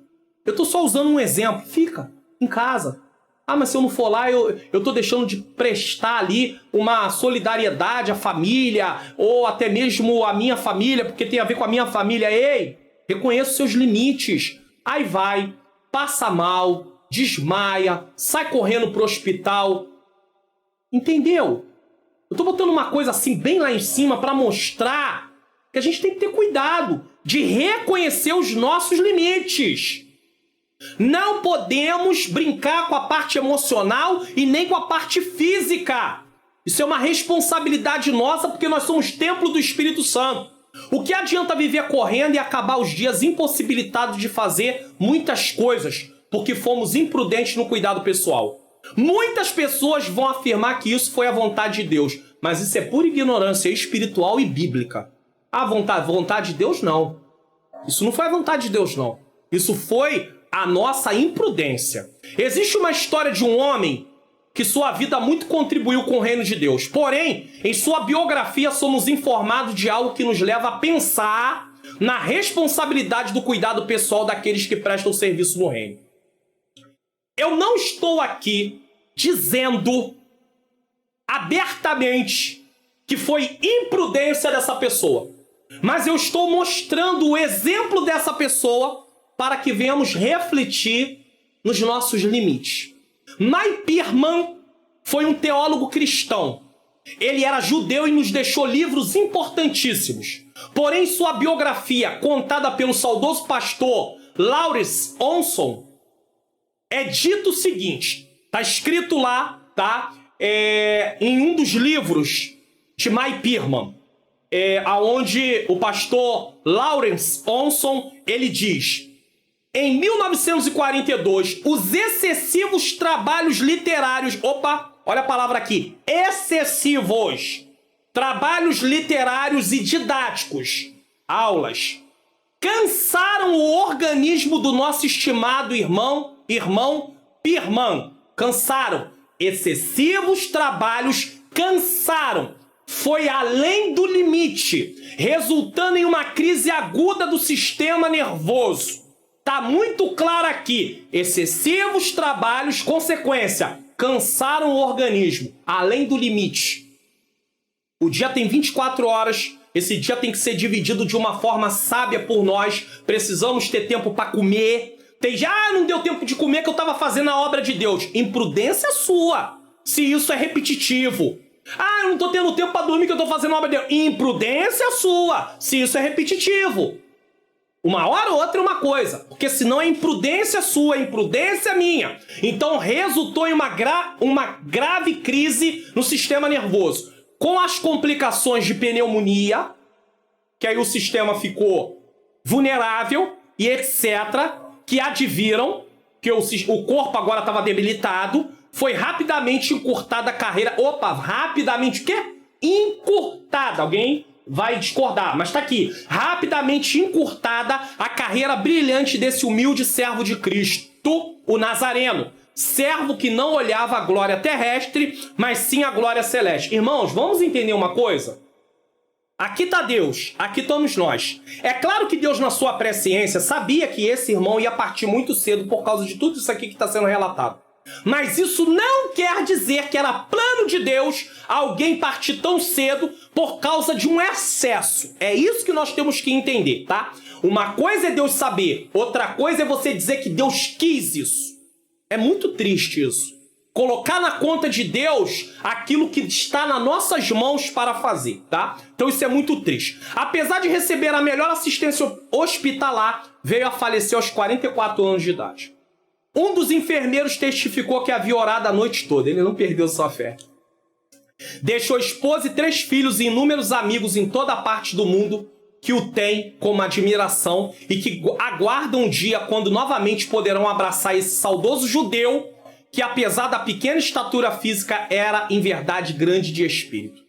Eu estou só usando um exemplo. Fica em casa. Mas se eu não for lá, eu estou deixando de prestar ali uma solidariedade à família, ou até mesmo à minha família, porque tem a ver com a minha família. Ei, reconheça os seus limites. Aí vai, passa mal, desmaia, sai correndo pro hospital. Entendeu? Eu estou botando uma coisa assim bem lá em cima para mostrar que a gente tem que ter cuidado de reconhecer os nossos limites. Não podemos brincar com a parte emocional e nem com a parte física. Isso é uma responsabilidade nossa, porque nós somos templo do Espírito Santo. O que adianta viver correndo e acabar os dias impossibilitados de fazer muitas coisas, porque fomos imprudentes no cuidado pessoal? Muitas pessoas vão afirmar que isso foi a vontade de Deus, mas isso é pura ignorância espiritual e bíblica. A vontade de Deus, não. Isso não foi a vontade de Deus, não. Isso foi a nossa imprudência. Existe uma história de um homem que sua vida muito contribuiu com o reino de Deus. Porém, em sua biografia somos informados de algo que nos leva a pensar na responsabilidade do cuidado pessoal daqueles que prestam serviço no reino. Eu não estou aqui dizendo abertamente que foi imprudência dessa pessoa, mas eu estou mostrando o exemplo dessa pessoa para que venhamos refletir nos nossos limites. Mai Pirman foi um teólogo cristão. Ele era judeu e nos deixou livros importantíssimos. Porém, sua biografia, contada pelo saudoso pastor Lawrence Onson, é dito o seguinte, está escrito lá, tá? Em um dos livros de Mai Pirman, aonde o pastor Lawrence Onson, ele diz: em 1942, os excessivos trabalhos literários... Opa, olha a palavra aqui. Excessivos trabalhos literários e didáticos, aulas, cansaram o organismo do nosso estimado irmão Pirman. Cansaram. Excessivos trabalhos cansaram. Foi além do limite, resultando em uma crise aguda do sistema nervoso. Tá muito claro aqui. Excessivos trabalhos, consequência, cansaram o organismo, além do limite. O dia tem 24 horas, esse dia tem que ser dividido de uma forma sábia por nós. Precisamos ter tempo para comer. Não deu tempo de comer que eu estava fazendo a obra de Deus. Imprudência sua, se isso é repetitivo. Eu não tô tendo tempo para dormir que eu tô fazendo a obra de Deus. Imprudência sua, se isso é repetitivo. Uma hora ou outra é uma coisa, porque senão é imprudência sua, é imprudência minha. Então resultou em uma grave crise no sistema nervoso, com as complicações de pneumonia, que aí o sistema ficou vulnerável e etc., que adviram que o corpo agora estava debilitado, foi rapidamente encurtada a carreira. Rapidamente o quê? Encurtada. Alguém vai discordar, mas tá aqui. Rapidamente encurtada a carreira brilhante desse humilde servo de Cristo, o Nazareno. Servo que não olhava a glória terrestre, mas sim a glória celeste. Irmãos, vamos entender uma coisa? Aqui está Deus, aqui estamos nós. É claro que Deus, na sua presciência, sabia que esse irmão ia partir muito cedo por causa de tudo isso aqui que está sendo relatado. Mas isso não quer dizer que era plano de Deus alguém partir tão cedo por causa de um excesso. É isso que nós temos que entender, tá? Uma coisa é Deus saber, outra coisa é você dizer que Deus quis isso. É muito triste isso. Colocar na conta de Deus aquilo que está nas nossas mãos para fazer, tá? Então isso é muito triste. Apesar de receber a melhor assistência hospitalar, veio a falecer aos 44 anos de idade. Um dos enfermeiros testificou que havia orado a noite toda. Ele não perdeu sua fé. Deixou esposa e 3 filhos e inúmeros amigos em toda a parte do mundo que o têm como admiração e que aguardam um dia quando novamente poderão abraçar esse saudoso judeu que, apesar da pequena estatura física, era, em verdade, grande de espírito.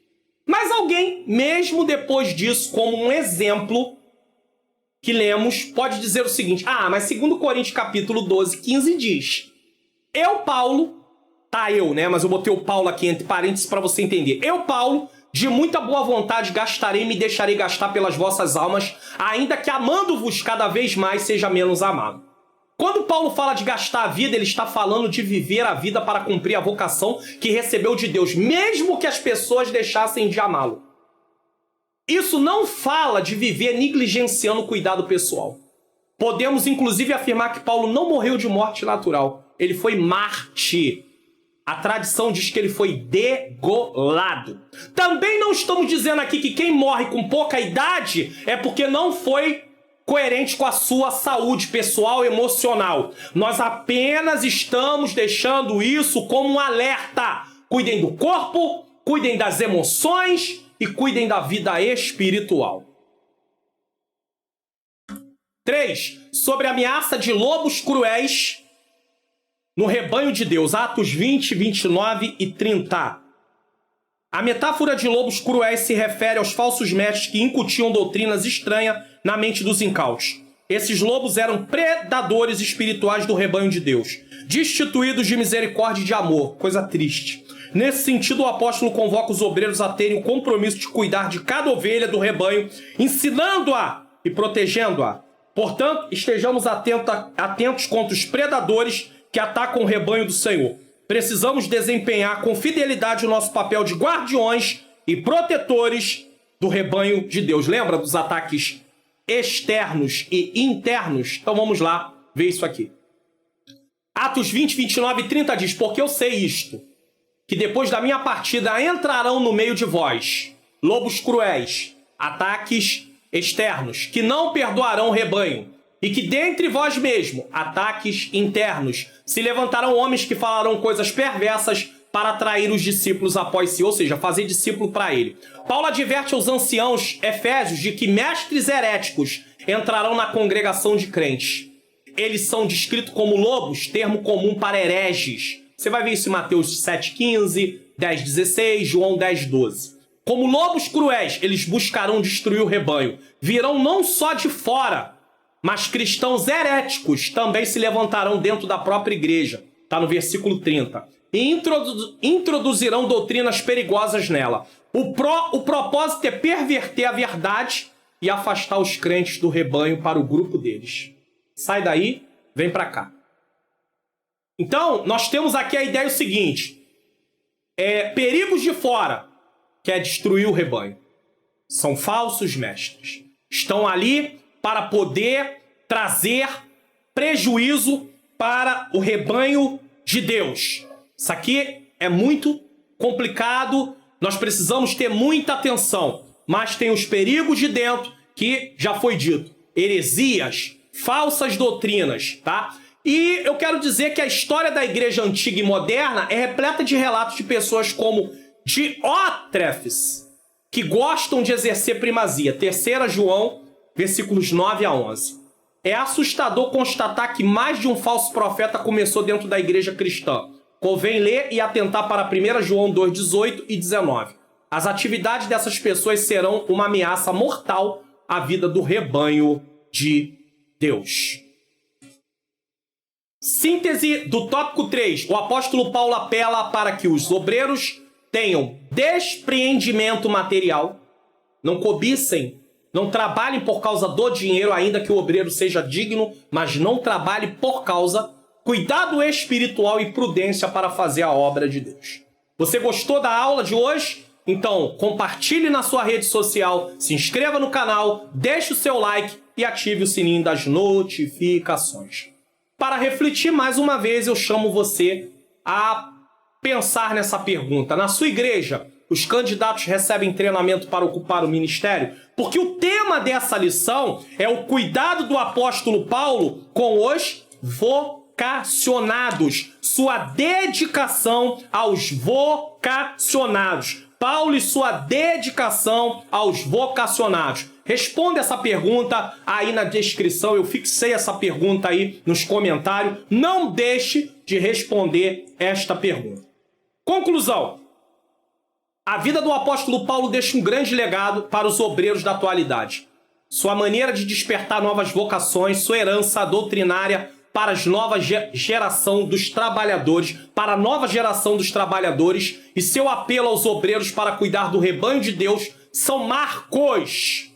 Mas alguém, mesmo depois disso, como um exemplo que lemos, pode dizer o seguinte: mas 2 Coríntios capítulo 12, 15 diz: eu, Paulo, mas eu botei o Paulo aqui entre parênteses para você entender. Eu, Paulo, de muita boa vontade gastarei e me deixarei gastar pelas vossas almas, ainda que amando-vos cada vez mais seja menos amado. Quando Paulo fala de gastar a vida, ele está falando de viver a vida para cumprir a vocação que recebeu de Deus, mesmo que as pessoas deixassem de amá-lo. Isso não fala de viver negligenciando o cuidado pessoal. Podemos, inclusive, afirmar que Paulo não morreu de morte natural. Ele foi mártir. A tradição diz que ele foi degolado. Também não estamos dizendo aqui que quem morre com pouca idade é porque não foi coerente com a sua saúde pessoal e emocional. Nós apenas estamos deixando isso como um alerta. Cuidem do corpo, cuidem das emoções e cuidem da vida espiritual. 3. Sobre a ameaça de lobos cruéis no rebanho de Deus. Atos 20, 29 e 30. A metáfora de lobos cruéis se refere aos falsos mestres que incutiam doutrinas estranhas na mente dos incautos. Esses lobos eram predadores espirituais do rebanho de Deus, destituídos de misericórdia e de amor. Coisa triste. Nesse sentido, o apóstolo convoca os obreiros a terem o compromisso de cuidar de cada ovelha do rebanho, ensinando-a e protegendo-a. Portanto, estejamos atentos contra os predadores que atacam o rebanho do Senhor. Precisamos desempenhar com fidelidade o nosso papel de guardiões e protetores do rebanho de Deus. Lembra dos ataques externos e internos? Então vamos lá ver isso aqui. Atos 20, 29 e 30 diz: porque eu sei isto, que depois da minha partida entrarão no meio de vós lobos cruéis, ataques externos, que não perdoarão o rebanho, e que dentre vós mesmo, ataques internos, se levantarão homens que falarão coisas perversas para atrair os discípulos após si, ou seja, fazer discípulo para ele. Paulo adverte aos anciãos efésios de que mestres heréticos entrarão na congregação de crentes. Eles são descritos como lobos, termo comum para hereges. Você vai ver isso em Mateus 7,15, 10,16, João 10,12. Como lobos cruéis, eles buscarão destruir o rebanho. Virão não só de fora, mas cristãos heréticos também se levantarão dentro da própria igreja. Está no versículo 30. E introduzirão doutrinas perigosas nela. O propósito é perverter a verdade e afastar os crentes do rebanho para o grupo deles. Sai daí, vem para cá. Então, nós temos aqui a ideia seguinte. Perigos de fora, que é destruir o rebanho. São falsos mestres. Estão ali para poder trazer prejuízo para o rebanho de Deus. Isso aqui é muito complicado, nós precisamos ter muita atenção. Mas tem os perigos de dentro, que já foi dito. Heresias, falsas doutrinas, tá? E eu quero dizer que a história da igreja antiga e moderna é repleta de relatos de pessoas como Diótrefes, que gostam de exercer primazia. 3 João, versículos 9 a 11. É assustador constatar que mais de um falso profeta começou dentro da igreja cristã. Convém ler e atentar para 1 João 2, 18 e 19. As atividades dessas pessoas serão uma ameaça mortal à vida do rebanho de Deus. Síntese do tópico 3. O apóstolo Paulo apela para que os obreiros tenham despreendimento material, não cobicem, não trabalhem por causa do dinheiro, ainda que o obreiro seja digno, mas não trabalhe por causa, cuidado espiritual e prudência para fazer a obra de Deus. Você gostou da aula de hoje? Então, compartilhe na sua rede social, se inscreva no canal, deixe o seu like e ative o sininho das notificações. Para refletir mais uma vez, eu chamo você a pensar nessa pergunta. Na sua igreja, os candidatos recebem treinamento para ocupar o ministério? Porque o tema dessa lição é o cuidado do apóstolo Paulo com os vocacionados. Sua dedicação aos vocacionados. Paulo e sua dedicação aos vocacionados. Responda essa pergunta aí na descrição. Eu fixei essa pergunta aí nos comentários. Não deixe de responder esta pergunta. Conclusão. A vida do apóstolo Paulo deixa um grande legado para os obreiros da atualidade. Sua maneira de despertar novas vocações, sua herança doutrinária para a nova geração dos trabalhadores, para a nova geração dos trabalhadores e seu apelo aos obreiros para cuidar do rebanho de Deus são marcos,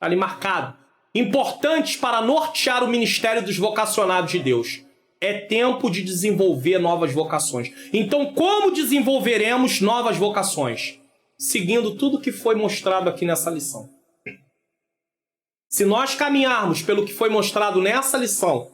ali marcado, importantes para nortear o ministério dos vocacionados de Deus. É tempo de desenvolver novas vocações. Então, como desenvolveremos novas vocações? Seguindo tudo que foi mostrado aqui nessa lição. Se nós caminharmos pelo que foi mostrado nessa lição,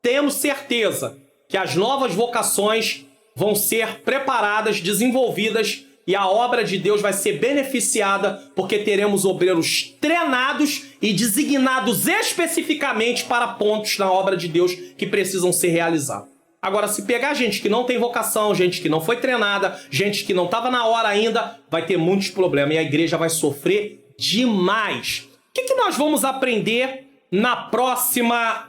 temos certeza que as novas vocações vão ser preparadas, desenvolvidas, e a obra de Deus vai ser beneficiada porque teremos obreiros treinados e designados especificamente para pontos na obra de Deus que precisam ser realizados. Agora, se pegar gente que não tem vocação, gente que não foi treinada, gente que não estava na hora ainda, vai ter muitos problemas e a igreja vai sofrer demais. O que nós vamos aprender na próxima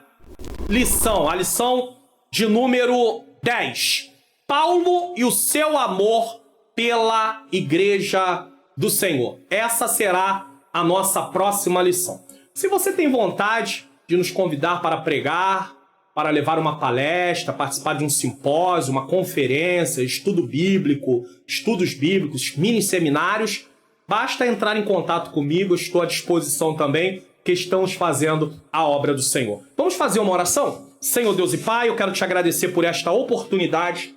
lição? A lição de número 10. Paulo e o seu amor pela Igreja do Senhor. Essa será a nossa próxima lição. Se você tem vontade de nos convidar para pregar, para levar uma palestra, participar de um simpósio, uma conferência, estudo bíblico, estudos bíblicos, mini seminários, basta entrar em contato comigo, eu estou à disposição também, que estamos fazendo a obra do Senhor. Vamos fazer uma oração? Senhor Deus e Pai, eu quero te agradecer por esta oportunidade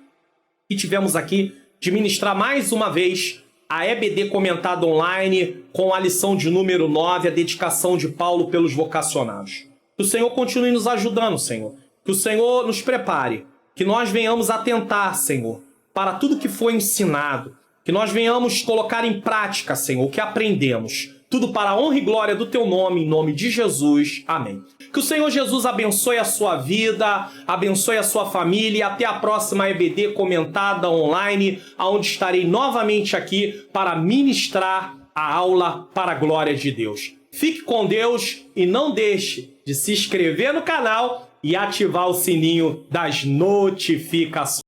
que tivemos aqui de ministrar mais uma vez a EBD Comentada Online com a lição de número 9, a dedicação de Paulo pelos vocacionados. Que o Senhor continue nos ajudando, Senhor. Que o Senhor nos prepare, que nós venhamos atentar, Senhor, para tudo que foi ensinado, que nós venhamos colocar em prática, Senhor, o que aprendemos. Tudo para a honra e glória do Teu nome, em nome de Jesus. Amém. Que o Senhor Jesus abençoe a sua vida, abençoe a sua família e até a próxima EBD Comentada Online, onde estarei novamente aqui para ministrar a aula para a glória de Deus. Fique com Deus e não deixe de se inscrever no canal e ativar o sininho das notificações.